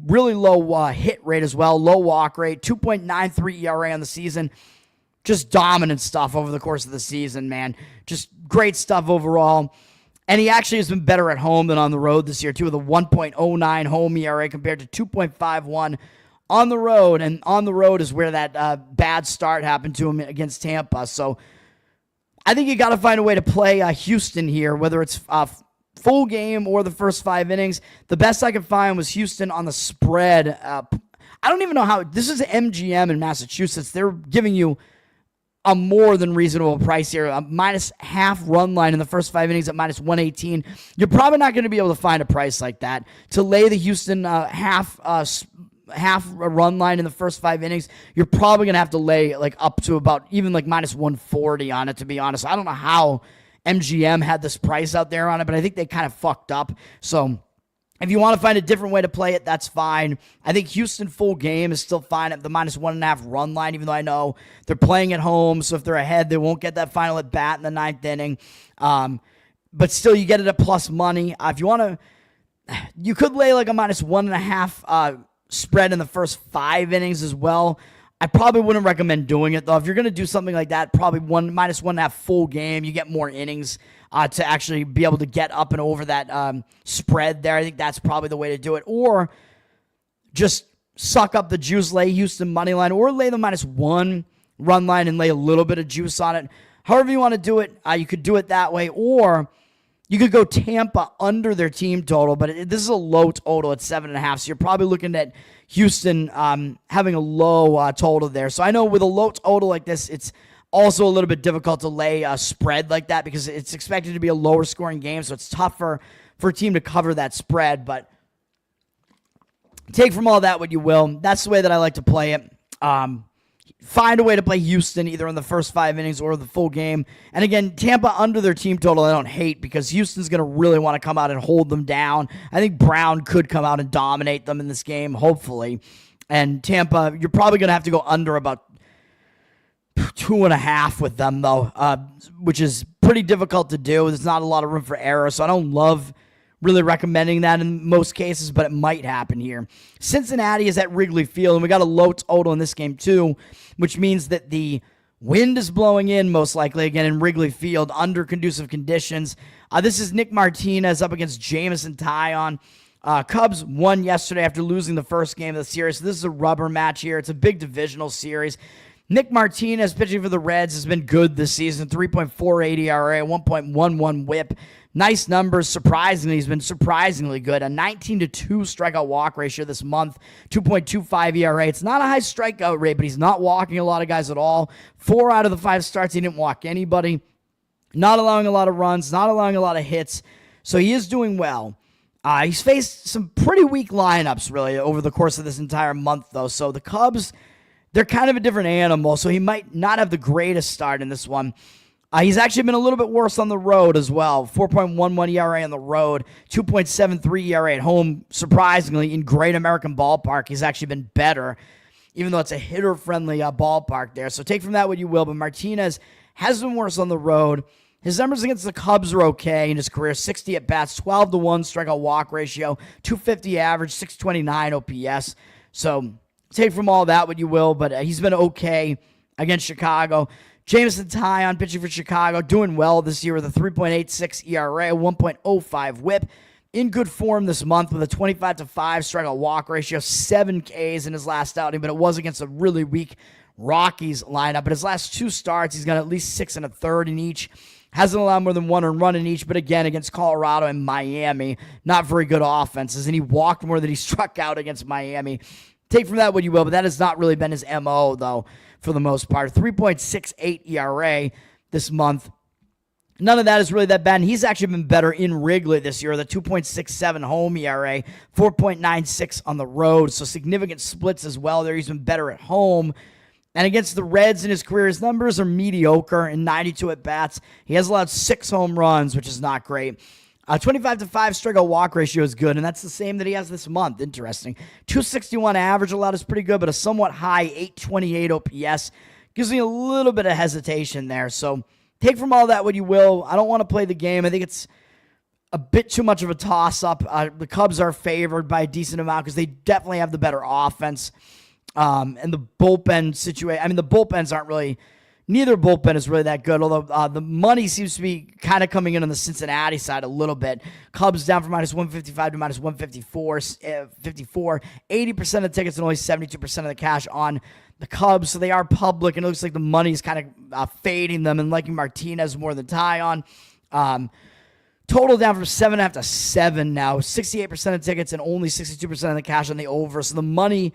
Really low hit rate as well. Low walk rate. 2.93 ERA on the season. Just dominant stuff over the course of the season, man. Just great stuff overall. And he actually has been better at home than on the road this year, too, with a 1.09 home ERA compared to 2.51 on the road. And on the road is where that bad start happened to him against Tampa. So I think you got to find a way to play Houston here, whether it's full game or the first 5 innings. The best I could find was Houston on the spread. I don't even know how. This is MGM in Massachusetts. They're giving you a more than reasonable price here. A -half run line in the first 5 innings at -118. You're probably not going to be able to find a price like that. To lay the Houston half run line in the first 5 innings, you're probably going to have to lay like up to about even like -140 on it, to be honest. I don't know how MGM had this price out there on it, but I think they kind of fucked up. So if you want to find a different way to play it, that's fine. I think Houston full game is still fine at the -1.5 run line, even though I know they're playing at home, so if they're ahead, they won't get that final at bat in the 9th inning. But still, you get it at plus money. If you want to, you could lay like a -1.5 spread in the first 5 innings as well. I probably wouldn't recommend doing it, though. If you're going to do something like that, probably -1.5 full game. You get more innings to actually be able to get up and over that spread there. I think that's probably the way to do it. Or just suck up the juice, lay Houston money line, or lay the -1 run line and lay a little bit of juice on it. However you want to do it, you could do it that way. Or you could go Tampa under their team total, but this is a low total at 7.5, so you're probably looking at Houston having a low total there. So I know with a low total like this, it's also a little bit difficult to lay a spread like that because it's expected to be a lower scoring game, so it's tougher for a team to cover that spread. But Take from all that what you will. That's the way that I like to play it. Find a way to play Houston either in the first 5 innings or the full game. And again, Tampa under their team total I don't hate because Houston's going to really want to come out and hold them down. I think Brown could come out and dominate them in this game, hopefully. And Tampa, you're probably going to have to go under about 2.5 with them, though, which is pretty difficult to do. There's not a lot of room for error, so I don't love really recommending that in most cases, but it might happen here. Cincinnati is at Wrigley Field, and we got a low total in this game too, which means that the wind is blowing in most likely again in Wrigley Field under conducive conditions. This is Nick Martinez up against Jameson Taillon. Cubs won yesterday after losing the first game of the series. So this is a rubber match here. It's a big divisional series. Nick Martinez pitching for the Reds has been good this season. 3.48 ERA, 1.11 whip. Nice numbers. Surprisingly, he's been surprisingly good. A 19-2 strikeout walk ratio this month. 2.25 ERA. It's not a high strikeout rate, but he's not walking a lot of guys at all. 4 out of the 5 starts, he didn't walk anybody. Not allowing a lot of runs. Not allowing a lot of hits. So he is doing well. He's faced some pretty weak lineups, really, over the course of this entire month, though. So the Cubs, they're kind of a different animal, so he might not have the greatest start in this one. He's actually been a little bit worse on the road as well. 4.11 ERA on the road, 2.73 ERA at home. Surprisingly, in Great American Ballpark, he's actually been better, even though it's a hitter-friendly ballpark there. So take from that what you will, but Martinez has been worse on the road. His numbers against the Cubs are okay in his career. 60 at-bats, 12-1 strikeout walk ratio, 250 average, 629 OPS. So take from all that what you will, but he's been okay against Chicago. Jameson Taillon pitching for Chicago, doing well this year with a 3.86 ERA, 1.05 whip. In good form this month with a 25-5 strikeout walk ratio, 7 Ks in his last outing, but it was against a really weak Rockies lineup. But his last 2 starts, he's got at least 6 1/3 in each. Hasn't allowed more than 1 earned run in each, but again, against Colorado and Miami, not very good offenses, and he walked more than he struck out against Miami. Take from that what you will, but that has not really been his MO, though, for the most part. 3.68 ERA this month. None of that is really that bad, and he's actually been better in Wrigley this year, the 2.67 home ERA, 4.96 on the road, so significant splits as well there. He's been better at home. And against the Reds in his career, his numbers are mediocre in 92 at-bats. He has allowed 6 home runs, which is not great. 25-5 strikeout walk ratio is good, and that's the same that he has this month. Interesting. 261 average allowed is pretty good, but a somewhat high 828 OPS gives me a little bit of hesitation there. So take from all that what you will. I don't want to play the game. I think it's a bit too much of a toss-up. The Cubs are favored by a decent amount because they definitely have the better offense. And the bullpen situation, I mean, the bullpens aren't really, neither bullpen is really that good, although the money seems to be kind of coming in on the Cincinnati side a little bit. Cubs down from -155 to -154, 80% of the tickets and only 72% of the cash on the Cubs, so they are public, and it looks like the money's kind of fading them and liking Martinez more than Taillon. Total down from 7.5 to 7 now, 68% of tickets and only 62% of the cash on the over, so the money...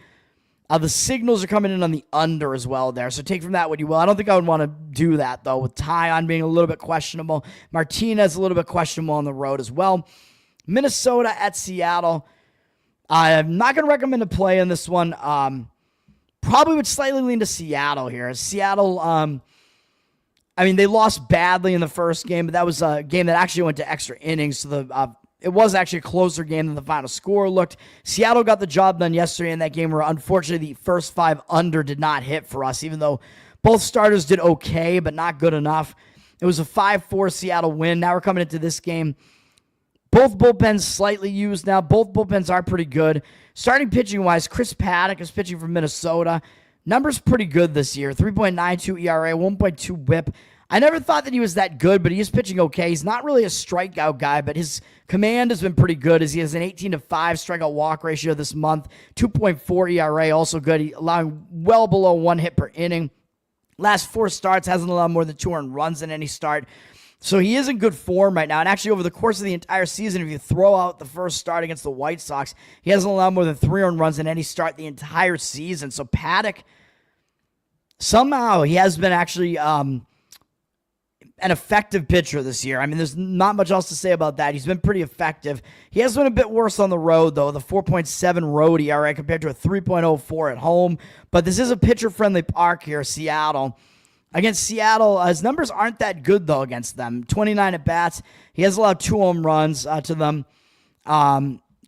the signals are coming in on the under as well there, so take from that what you will. I don't think I would want to do that, though, with Taillon being a little bit questionable. Martinez a little bit questionable on the road as well. Minnesota at Seattle. I'm not going to recommend a play in this one. Probably would slightly lean to Seattle here. Seattle, I mean, they lost badly in the first game, but that was a game that actually went to extra innings, so it was actually a closer game than the final score looked. Seattle got the job done yesterday in that game where, unfortunately, the first 5 under did not hit for us, even though both starters did okay, but not good enough. It was a 5-4 Seattle win. Now we're coming into this game. Both bullpens slightly used now. Both bullpens are pretty good. Starting pitching-wise, Chris Paddock is pitching for Minnesota. Numbers pretty good this year. 3.92 ERA, 1.2 whip. I never thought that he was that good, but he is pitching okay. He's not really a strikeout guy, but his command has been pretty good as he has an 18-5 strikeout walk ratio this month. 2.4 ERA, also good. He allowing well below 1 hit per inning. Last 4 starts, hasn't allowed more than 2 earned runs in any start. So he is in good form right now. And actually, over the course of the entire season, if you throw out the first start against the White Sox, he hasn't allowed more than 3 earned runs in any start the entire season. So Paddock, somehow, he has been actually... an effective pitcher this year. I mean, there's not much else to say about that. He's been pretty effective. He has been a bit worse on the road, though, the 4.7 road ERA compared to a 3.04 at home. But this is a pitcher-friendly park here, Seattle. Against Seattle, his numbers aren't that good, though, against them. 29 at-bats. He has allowed 2 home runs to them.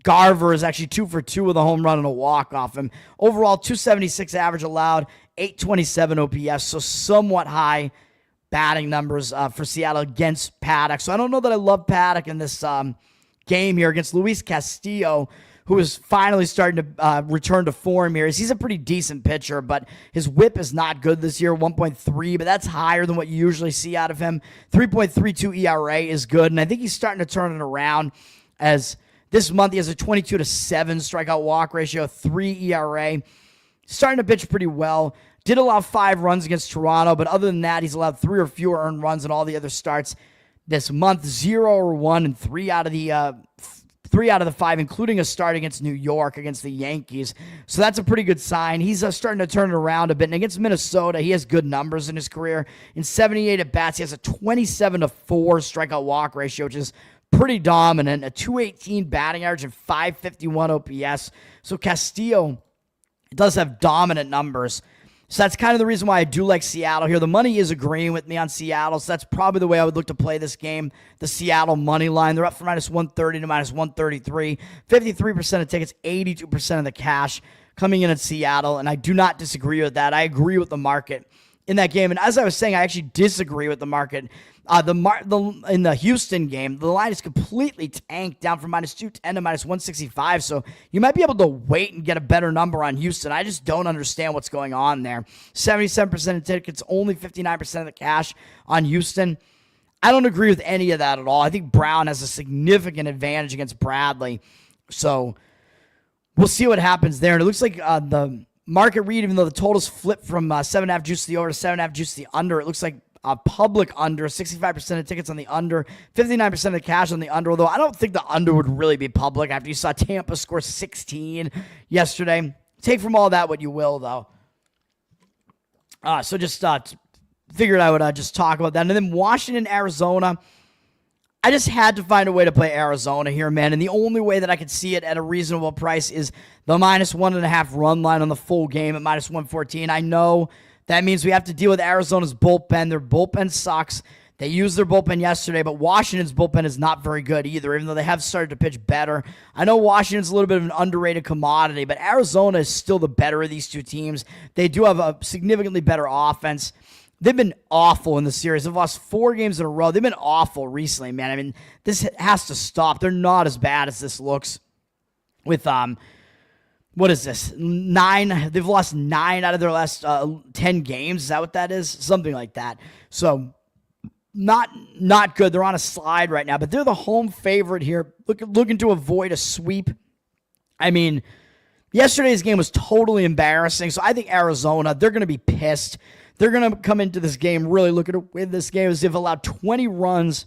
Garver is actually 2 for 2 with a home run and a walk off him. Overall, 276 average allowed, 827 OPS, so somewhat high batting numbers for Seattle against Paddock. So I don't know that I love Paddock in this game here against Luis Castillo, who is finally starting to return to form here. He's a pretty decent pitcher, but his whip is not good this year, 1.3, but that's higher than what you usually see out of him. 3.32 ERA is good, and I think he's starting to turn it around as this month he has a 22-7 strikeout walk ratio, 3 ERA. Starting to pitch pretty well. Did allow 5 runs against Toronto, but other than that, he's allowed 3 or fewer earned runs in all the other starts this month. 0 or 1 in 3 out of the 5, including a start against New York against the Yankees. So that's a pretty good sign. He's starting to turn it around a bit. And against Minnesota, he has good numbers in his career. In 78 at-bats, he has a 27-4 strikeout walk ratio, which is pretty dominant. A 218 batting average and 551 OPS. So Castillo does have dominant numbers. So that's kind of the reason why I do like Seattle here. The money is agreeing with me on Seattle, so that's probably the way I would look to play this game. The Seattle money line, they're up from -130 to -133. 53% of tickets, 82% of the cash coming in at Seattle, and I do not disagree with that. I agree with the market in that game. And as I was saying, I actually disagree with the market. In the Houston game, the line is completely tanked down from -210 to -165. So you might be able to wait and get a better number on Houston. I just don't understand what's going on there. 77% of tickets, only 59% of the cash on Houston. I don't agree with any of that at all. I think Brown has a significant advantage against Bradley. So we'll see what happens there. And it looks like the market read, even though the totals flipped from 7.5 juice to the over to 7.5 juice to the under, it looks like public under, 65% of tickets on the under, 59% of the cash on the under, although I don't think the under would really be public after you saw Tampa score 16 yesterday. Take from all that what you will, though. So just figured I would just talk about that. And then Washington, Arizona. I just had to find a way to play Arizona here, man. And the only way that I could see it at a reasonable price is the -1.5 run line on the full game at -114. I know that means we have to deal with Arizona's bullpen. Their bullpen sucks. They used their bullpen yesterday, but Washington's bullpen is not very good either, even though they have started to pitch better. I know Washington's a little bit of an underrated commodity, but Arizona is still the better of these two teams. They do have a significantly better offense. They've been awful in the series. They've lost 4 games in a row. They've been awful recently, man. I mean, this has to stop. They're not as bad as this looks with what is this? 9. They've lost 9 out of their last 10 games. Is that what that is? Something like that. So not good. They're on a slide right now, but they're the home favorite here. Looking to avoid a sweep. I mean, yesterday's game was totally embarrassing. So I think Arizona, they're going to be pissed. They're going to come into this game really looking to win this game, as they've allowed 20 runs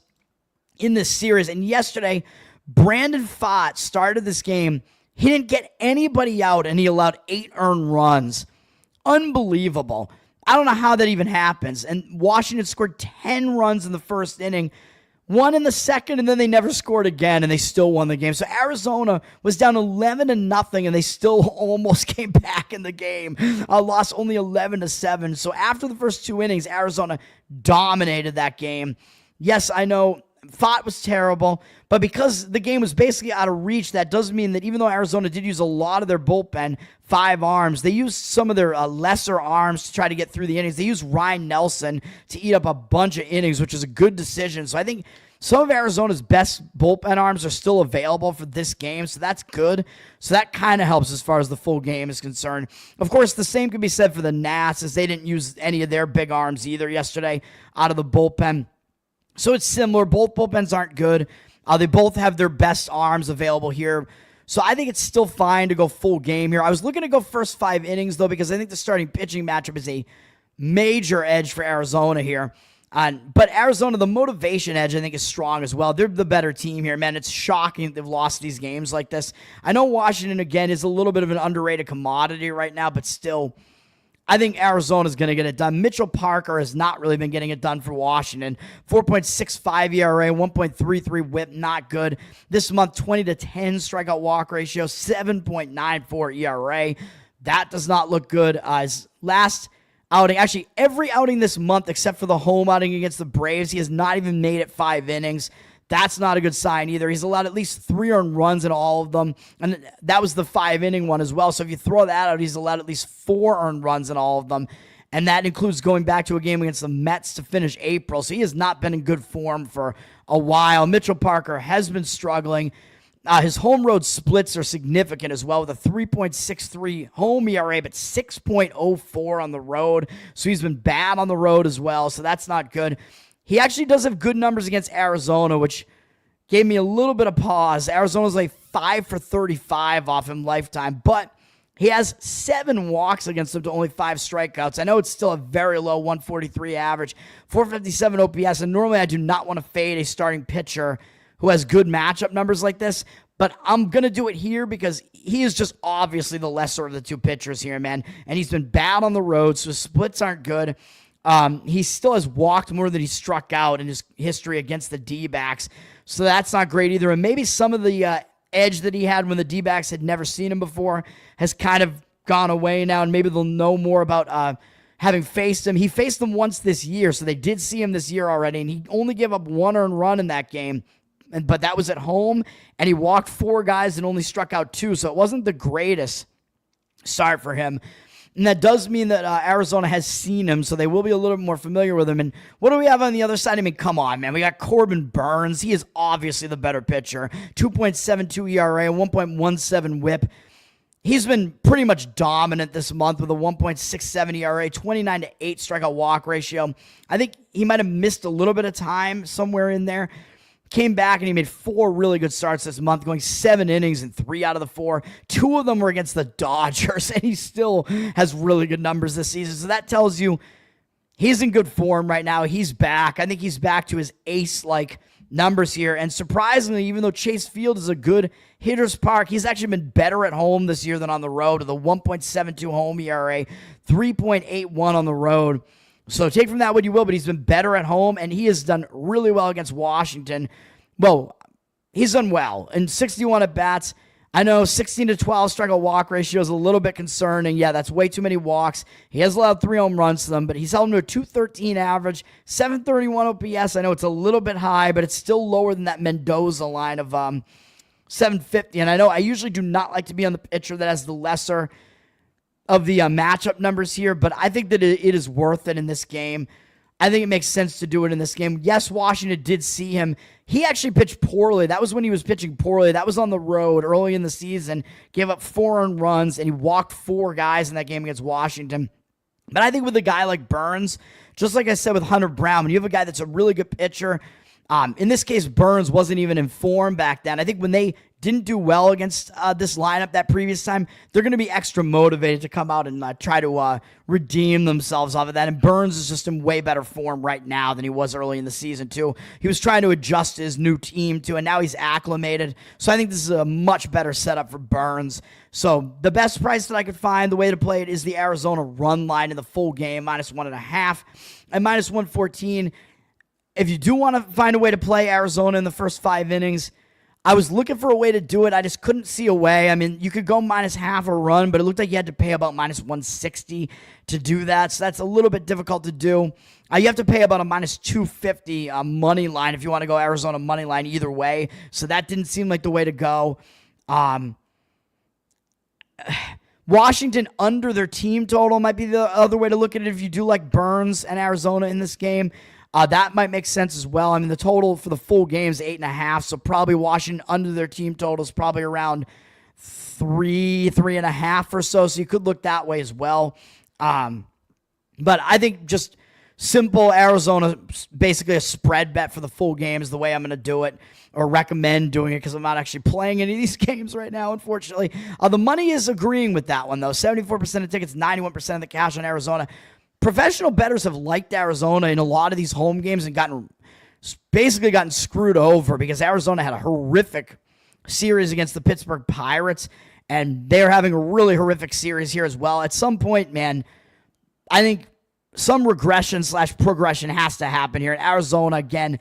in this series. And yesterday, Brandon Pfaadt started this game. He didn't get anybody out, and he allowed 8 earned runs. Unbelievable. I don't know how that even happens. And Washington scored 10 runs in the first inning, 1 in the second, and then they never scored again, and they still won the game. So Arizona was down 11-0, and they still almost came back in the game. Lost only 11-7. So after the first 2 innings, Arizona dominated that game. Yes, I know Pfaadt was terrible, but because the game was basically out of reach, that does mean that even though Arizona did use a lot of their bullpen, 5 arms, they used some of their lesser arms to try to get through the innings. They used Ryan Nelson to eat up a bunch of innings, which is a good decision. So I think some of Arizona's best bullpen arms are still available for this game, so that's good. So that kind of helps as far as the full game is concerned. Of course, the same could be said for the Nats, as they didn't use any of their big arms either yesterday out of the bullpen. So it's similar. Both bullpens aren't good. They both have their best arms available here. So I think it's still fine to go full game here. I was looking to go first 5 innings, though, because I think the starting pitching matchup is a major edge for Arizona here. But Arizona, the motivation edge, I think, is strong as well. They're the better team here, man. It's shocking that they've lost these games like this. I know Washington, again, is a little bit of an underrated commodity right now, but still, I think Arizona's going to get it done. Mitchell Parker has not really been getting it done for Washington. 4.65 ERA, 1.33 whip, not good. This month, 20-10 strikeout walk ratio, 7.94 ERA. That does not look good. His last outing, actually every outing this month except for the home outing against the Braves, he has not even made it 5 innings. That's not a good sign either. He's allowed at least 3 earned runs in all of them, and that was the 5-inning one as well. So if you throw that out, he's allowed at least 4 earned runs in all of them, and that includes going back to a game against the Mets to finish April. So he has not been in good form for a while. Mitchell Parker has been struggling. His home road splits are significant as well, with a 3.63 home ERA, but 6.04 on the road. So he's been bad on the road as well, so that's not good. He actually does have good numbers against Arizona, which gave me a little bit of pause. Arizona's like 5 for 35 off him lifetime, but he has 7 walks against him to only 5 strikeouts. I know it's still a very low 143 average, 457 OPS, and normally I do not want to fade a starting pitcher who has good matchup numbers like this, but I'm going to do it here because he is just obviously the lesser of the 2 pitchers here, man, and he's been bad on the road, so his splits aren't good. He still has walked more than he struck out in his history against the D-backs, so that's not great either. And maybe some of the edge that he had when the D-backs had never seen him before has kind of gone away now, and maybe they'll know more about having faced him. He faced them once this year, so they did see him this year already, and he only gave up 1 earned run in that game, but that was at home, and he walked 4 guys and only struck out 2, so it wasn't the greatest start for him. And that does mean that Arizona has seen him, so they will be a little bit more familiar with him. And what do we have on the other side? I mean, come on, man. We got Corbin Burnes. He is obviously the better pitcher. 2.72 ERA, 1.17 whip. He's been pretty much dominant this month with a 1.67 ERA, 29-8 strikeout walk ratio. I think he might have missed a little bit of time somewhere in there. Came back and he made 4 really good starts this month, going 7 innings in 3 out of the 4. 2 of them were against the Dodgers, and he still has really good numbers this season. So that tells you he's in good form right now. He's back. I think he's back to his ace-like numbers here. And surprisingly, even though Chase Field is a good hitter's park, he's actually been better at home this year than on the road, with a 1.72 home ERA, 3.81 on the road. So take from that what you will, but he's been better at home, and he has done really well against Washington. Well, he's done well. In 61 at-bats, I know 16-12 strikeout walk ratio is a little bit concerning. Yeah, that's way too many walks. He has allowed 3 home runs to them, but he's held him to a 213 average, 731 OPS. I know it's a little bit high, but it's still lower than that Mendoza line of 750. And I know I usually do not like to be on the pitcher that has the lesser of the matchup numbers here, but I think that it is worth it in this game. I think it makes sense to do it in this game. Yes, Washington did see him. He actually pitched poorly. That was when he was pitching poorly. That was on the road early in the season. Gave up 4 earned runs, and he walked 4 guys in that game against Washington. But I think with a guy like Burnes, just like I said with Hunter Brown, when you have a guy that's a really good pitcher, in this case, Burnes wasn't even in form back then. I think when they didn't do well against this lineup that previous time, they're going to be extra motivated to come out and try to redeem themselves off of that. And Burnes is just in way better form right now than he was early in the season, too. He was trying to adjust his new team, too, and now he's acclimated. So I think this is a much better setup for Burnes. So the best price that I could find, the way to play it, is the Arizona run line in the full game, -1.5 and -114. If you do want to find a way to play Arizona in the first 5 innings, I was looking for a way to do it. I just couldn't see a way. I mean, you could go -0.5 a run, but it looked like you had to pay about -160 to do that. So that's a little bit difficult to do. You have to pay about a -250 money line if you want to go Arizona money line either way. So that didn't seem like the way to go. Washington under their team total might be the other way to look at it if you do like Burnes and Arizona in this game. That might make sense as well. I mean, the total for the full game is 8.5, so probably Washington under their team total is probably around 3.5 or so, so you could look that way as well. But I think just simple Arizona, basically a spread bet for the full game is the way I'm going to do it, or recommend doing it, because I'm not actually playing any of these games right now, unfortunately. The money is agreeing with that one, though. 74% of tickets, 91% of the cash on Arizona. Professional bettors have liked Arizona in a lot of these home games and basically gotten screwed over because Arizona had a horrific series against the Pittsburgh Pirates, and they're having a really horrific series here as well. At some point, man, I think some regression / progression has to happen here. In Arizona, again,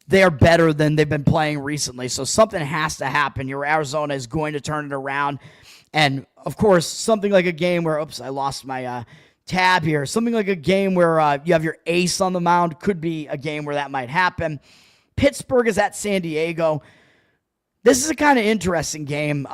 they are better than they've been playing recently. So something has to happen here. Arizona is going to turn it around. And, of course, something like a game where, oops, I lost my tab here. Something like a game where you have your ace on the mound could be a game where that might happen. Pittsburgh is at San Diego. This is a kind of interesting game.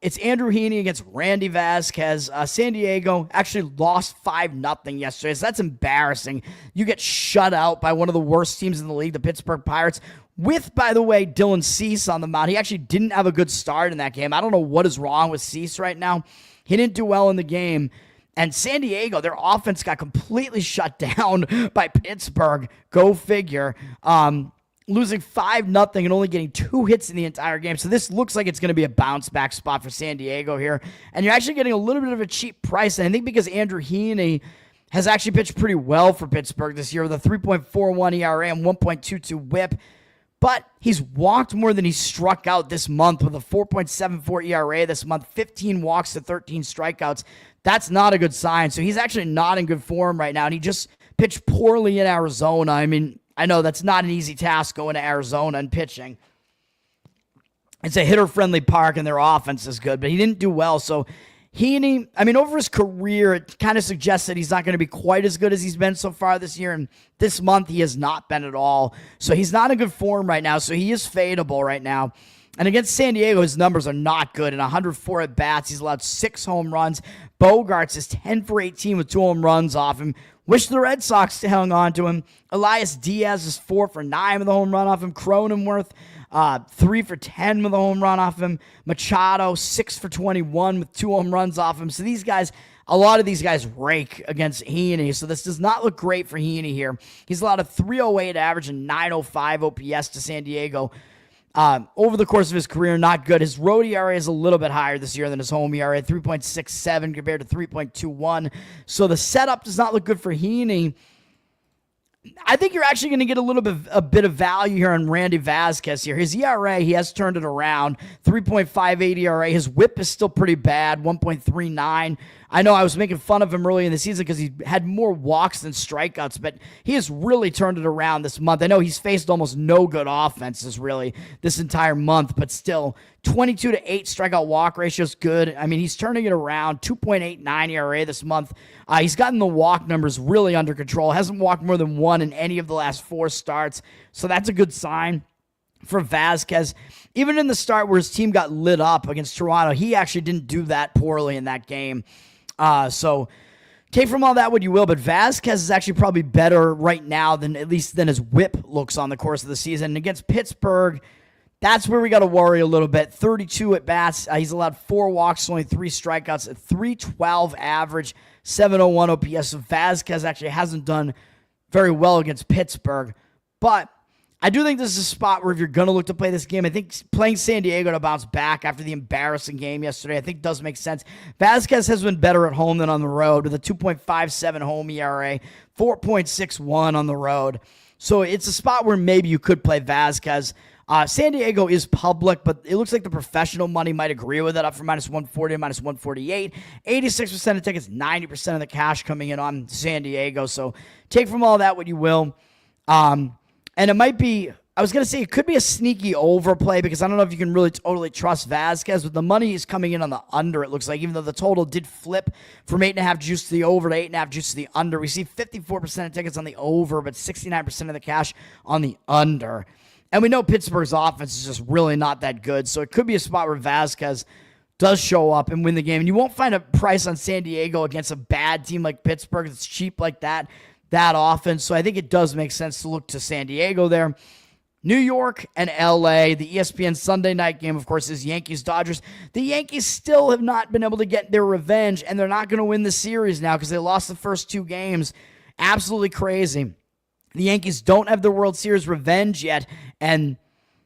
It's Andrew Heaney against Randy Vasquez. San Diego actually lost 5-0 yesterday, so that's embarrassing. You get shut out by one of the worst teams in the league, the Pittsburgh Pirates, with, by the way, Dylan Cease on the mound. He actually didn't have a good start in that game. I don't know what is wrong with Cease right now. He didn't do well in the game. And San Diego, their offense got completely shut down by Pittsburgh. Go figure. Losing 5-0 and only getting 2 hits in the entire game. So this looks like it's going to be a bounce-back spot for San Diego here. And you're actually getting a little bit of a cheap price. And I think because Andrew Heaney has actually pitched pretty well for Pittsburgh this year with a 3.41 ERA and 1.22 whip. But he's walked more than he's struck out this month with a 4.74 ERA this month, 15 walks to 13 strikeouts. That's not a good sign. So he's actually not in good form right now. And he just pitched poorly in Arizona. I mean, I know that's not an easy task going to Arizona and pitching. It's a hitter-friendly park, and their offense is good, but he didn't do well. So Heaney, I mean, over his career, it kind of suggests that he's not going to be quite as good as he's been so far this year, and this month he has not been at all. So he's not in good form right now, so he is fadeable right now. And against San Diego, his numbers are not good. In 104 at-bats, he's allowed 6 home runs. Bogarts is 10 for 18 with 2 home runs off him. Wish the Red Sox hung on to him. Elias Diaz is 4 for 9 with a home run off him. Cronenworth, 3 for 10 with a home run off him. Machado, 6 for 21 with 2 home runs off him. So these guys, a lot of these guys rake against Heaney. So this does not look great for Heaney here. He's allowed a 308 average and 905 OPS to San Diego. Over the course of his career, not good. His road ERA is a little bit higher this year than his home ERA, 3.67 compared to 3.21. So the setup does not look good for Heaney. I think you're actually going to get a bit of value here on Randy Vasquez here. His ERA, he has turned it around, 3.58 ERA. His whip is still pretty bad, 1.39. I know I was making fun of him early in the season because he had more walks than strikeouts, but he has really turned it around this month. I know he's faced almost no good offenses really this entire month, but still 22-8 strikeout walk ratio is good. I mean, he's turning it around, 2.89 ERA this month. He's gotten the walk numbers really under control. Hasn't walked more than 1 in any of the last 4 starts, so that's a good sign for Vasquez. Even in the start where his team got lit up against Toronto, he actually didn't do that poorly in that game. So take from all that what you will, but Vasquez is actually probably better right now than his whip looks on the course of the season. And against Pittsburgh, that's where we got to worry a little bit. 32 at-bats. He's allowed 4 walks, only 3 strikeouts, a 312 average, 701 OPS. So Vasquez actually hasn't done very well against Pittsburgh. But I do think this is a spot where if you're going to look to play this game, I think playing San Diego to bounce back after the embarrassing game yesterday, I think does make sense. Vasquez has been better at home than on the road with a 2.57 home ERA, 4.61 on the road. So it's a spot where maybe you could play Vasquez. San Diego is public, but it looks like the professional money might agree with it, up from -140 to -148. 86% of tickets, 90% of the cash coming in on San Diego. So take from all that what you will. And it might be, I was going to say it could be a sneaky overplay because I don't know if you can really totally trust Vasquez, but the money is coming in on the under, it looks like, even though the total did flip from 8.5 juice to the over to 8.5 juice to the under. We see 54% of tickets on the over, but 69% of the cash on the under. And we know Pittsburgh's offense is just really not that good, so it could be a spot where Vasquez does show up and win the game. And you won't find a price on San Diego against a bad team like Pittsburgh that's cheap like that often. So I think it does make sense to look to San Diego there. New York and LA, the ESPN Sunday night game, of course, is Yankees-Dodgers. The Yankees still have not been able to get their revenge, and they're not going to win the series now because they lost the first 2 games. Absolutely crazy. The Yankees don't have their World Series revenge yet, and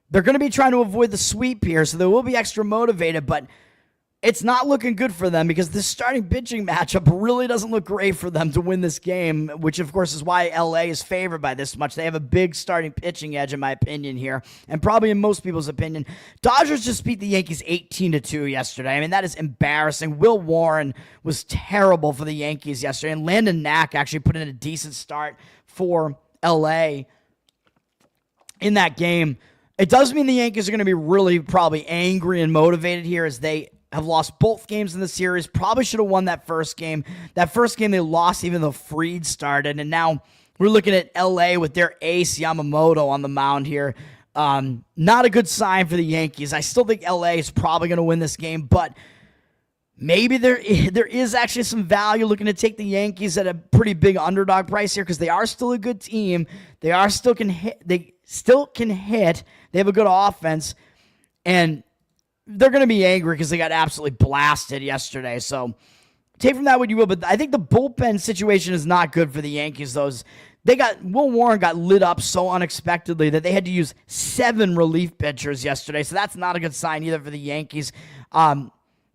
they're going to be trying to avoid the sweep here, so they will be extra motivated, but it's not looking good for them because this starting pitching matchup really doesn't look great for them to win this game, which of course is why LA is favored by this much. They have a big starting pitching edge in my opinion here, and probably in most people's opinion. Dodgers just beat the Yankees 18-2 yesterday. I mean, that is embarrassing. Will Warren was terrible for the Yankees yesterday, and Landon Knack actually put in a decent start for LA in that game. It does mean the Yankees are going to be really probably angry and motivated here as they have lost both games in the series. Probably should have won that first game. That first game they lost even though Fried started. And now we're looking at LA with their ace Yamamoto on the mound here. Not a good sign for the Yankees. I still think LA is probably going to win this game, but maybe there is actually some value looking to take the Yankees at a pretty big underdog price here because they are still a good team. They still can hit. They have a good offense, and they're going to be angry because they got absolutely blasted yesterday. So take from that what you will, but I think the bullpen situation is not good for the Yankees. Will Warren got lit up so unexpectedly that they had to use 7 relief pitchers yesterday. So that's not a good sign either for the Yankees.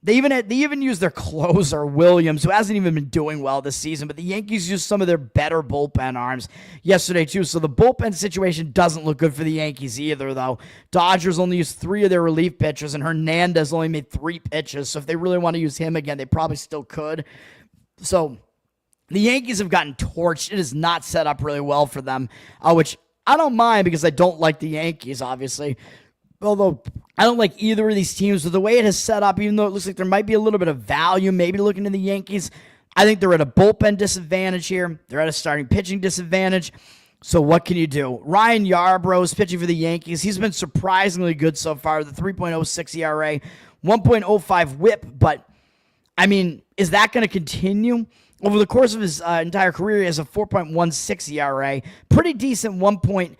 They even used their closer, Williams, who hasn't even been doing well this season, but the Yankees used some of their better bullpen arms yesterday too, so the bullpen situation doesn't look good for the Yankees either, though. Dodgers only used 3 of their relief pitchers, and Hernandez only made 3 pitches, so if they really want to use him again, they probably still could. So the Yankees have gotten torched. It is not set up really well for them, which I don't mind because I don't like the Yankees, obviously. Although I don't like either of these teams, but the way it has set up, even though it looks like there might be a little bit of value maybe looking to the Yankees, I think they're at a bullpen disadvantage here. They're at a starting pitching disadvantage. So what can you do? Ryan Yarbrough is pitching for the Yankees. He's been surprisingly good so far, the 3.06 ERA, 1.05 whip, but I mean, is that going to continue? Over the course of his entire career, he has a 4.16 ERA, pretty decent 1.18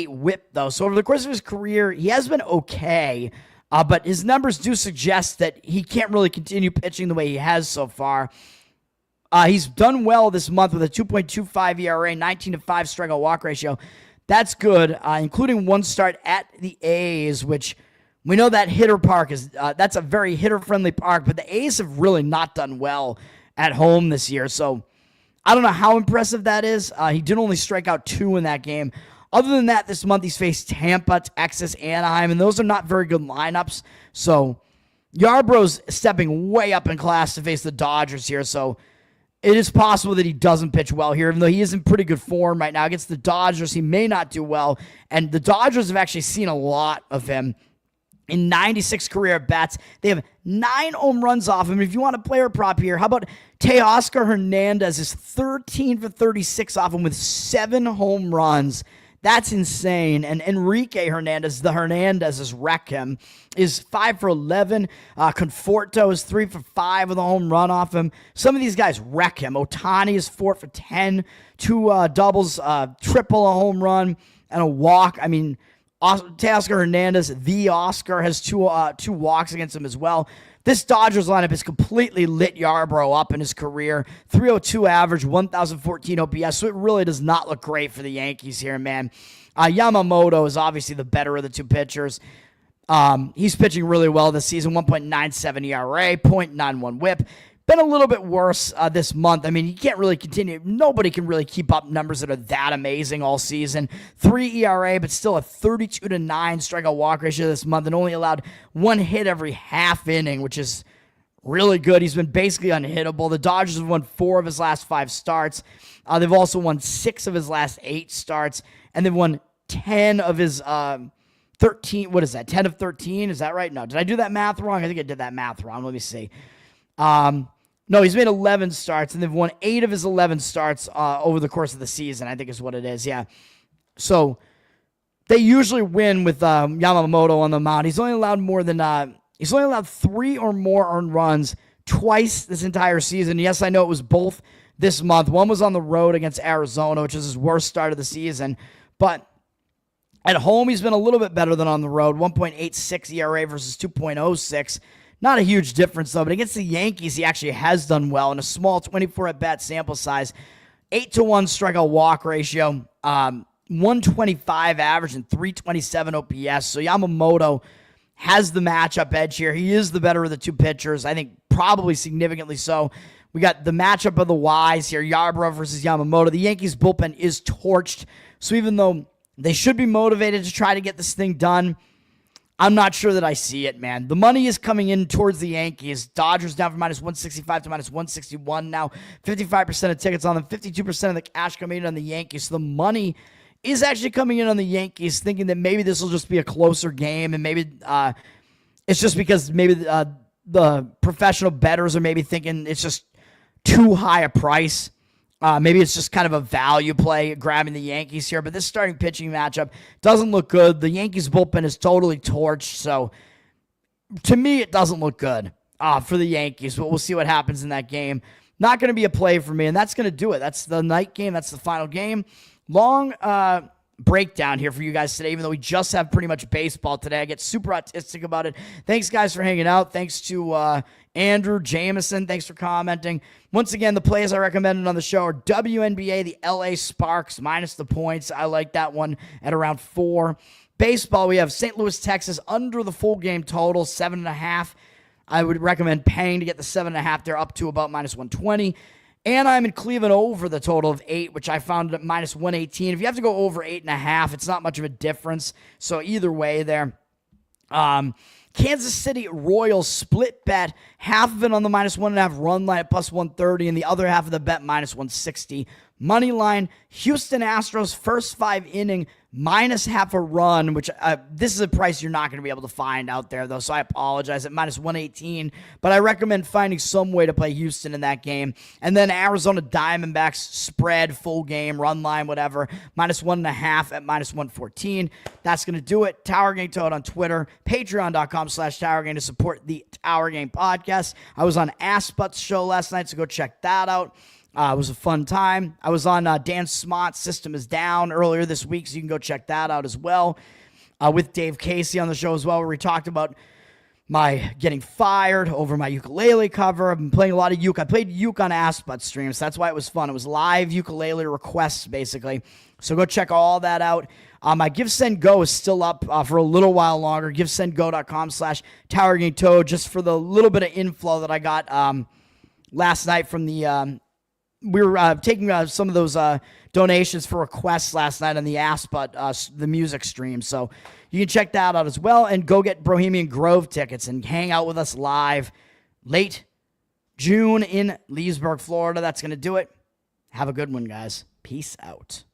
whip, though. So over the course of his career, he has been okay, but his numbers do suggest that he can't really continue pitching the way he has so far. He's done well this month with a 2.25 ERA, 19-5 strikeout walk ratio. That's good, including 1 start at the A's, which we know that hitter park is that's a very hitter-friendly park, but the A's have really not done well at home this year. So I don't know how impressive that is. He did only strike out 2 in that game. Other than that, this month he's faced Tampa, Texas, Anaheim, and those are not very good lineups. So Yarbrough's stepping way up in class to face the Dodgers here. So it is possible that he doesn't pitch well here, even though he is in pretty good form right now. Against the Dodgers, he may not do well. And the Dodgers have actually seen a lot of him. In 96 career at-bats, they have 9 home runs off him. If you want a player prop here, how about Teoscar Hernandez is 13 for 36 off him with 7 home runs. That's insane. And Enrique Hernandez, the Hernandez's wreck him, is 5 for 11. Conforto is 3 for 5 with a home run off him. Some of these guys wreck him. Ohtani is 4 for 10. 2 doubles, triple, a home run, and a walk. I mean, Teoscar Hernandez, the Oscar, has 2 walks against him as well. This Dodgers lineup has completely lit Yarbrough up in his career. 302 average, 1,014 OPS, so it really does not look great for the Yankees here, man. Yamamoto is obviously the better of the 2 pitchers. He's pitching really well this season, 1.97 ERA, 0.91 whip. Been a little bit worse this month. I mean, you can't really continue. Nobody can really keep up numbers that are that amazing all season. 3 ERA, but still a 32-9 strikeout walk ratio this month, and only allowed 1 hit every half inning, which is really good. He's been basically unhittable. The Dodgers have won 4 of his last 5 starts. They've also won 6 of his last 8 starts, and they've won 10 of his 13. What is that? 10 of 13? Is that right? No. Did I do that math wrong? I think I did that math wrong. Let me see. No, he's made 11 starts, and they've won 8 of his 11 starts over the course of the season, I think is what it is, yeah. So they usually win with Yamamoto on the mound. He's only allowed 3 or more earned runs twice this entire season. Yes, I know it was both this month. One was on the road against Arizona, which is his worst start of the season. But at home, he's been a little bit better than on the road. 1.86 ERA versus 2.06. Not a huge difference, though, but against the Yankees, he actually has done well in a small 24 at-bat sample size. 8-1 strikeout walk ratio, 125 average, and 327 OPS. So Yamamoto has the matchup edge here. He is the better of the two pitchers. I think probably significantly so. We got the matchup of the Ys here, Yarbrough versus Yamamoto. The Yankees bullpen is torched. So even though they should be motivated to try to get this thing done, I'm not sure that I see it, man. The money is coming in towards the Yankees. Dodgers down from -165 to -161 now. 55% of tickets on them. 52% of the cash coming in on the Yankees. So the money is actually coming in on the Yankees, thinking that maybe this will just be a closer game, and maybe it's just because maybe the professional bettors are maybe thinking it's just too high a price. Maybe it's just kind of a value play grabbing the Yankees here, but this starting pitching matchup doesn't look good. The Yankees bullpen is totally torched, so to me, it doesn't look good for the Yankees, but we'll see what happens in that game. Not going to be a play for me, and that's going to do it. That's the night game. That's the final game. Long breakdown here for you guys today, even though we just have pretty much baseball today. I get super autistic about it. Thanks, guys, for hanging out. Thanks to Andrew Jameson. Thanks for commenting. Once again, the plays I recommended on the show are WNBA, the LA Sparks, minus the points. I like that one at around 4. Baseball, we have St. Louis, Texas, under the full game total, 7.5. I would recommend paying to get the 7.5 there up to about -120. And I'm in Cleveland over the total of 8, which I found at -118. If you have to go over 8.5, it's not much of a difference. So either way there. Kansas City Royals split bet, half of it on the -1.5 run line at +130, and the other half of the bet -160. Money line, Houston Astros first 5 inning -0.5 run, which this is a price you're not going to be able to find out there, though, so I apologize, at -118, but I recommend finding some way to play Houston in that game. And then Arizona Diamondbacks spread, full game, run line, whatever, -1.5 at -114. That's going to do it. Tower Gang Toad on Twitter, patreon.com/Tower Gang to support the Tower Gang podcast. I was on Asput's show last night, so go check that out. It was a fun time. I was on Dan Smott's System is Down earlier this week, so you can go check that out as well. With Dave Casey on the show as well, where we talked about my getting fired over my ukulele cover. I've been playing a lot of uke. I played uke on Asput streams. So that's why it was fun. It was live ukulele requests, basically. So go check all that out. My Give Send Go is still up for a little while longer. GiveSendGo.com/Tower Gang Toad, just for the little bit of inflow that I got last night from the... we were taking some of those donations for requests last night on the Asput, the music stream. So you can check that out as well, and go get Bohemian Grove tickets and hang out with us live late June in Leesburg, Florida. That's going to do it. Have a good one, guys. Peace out.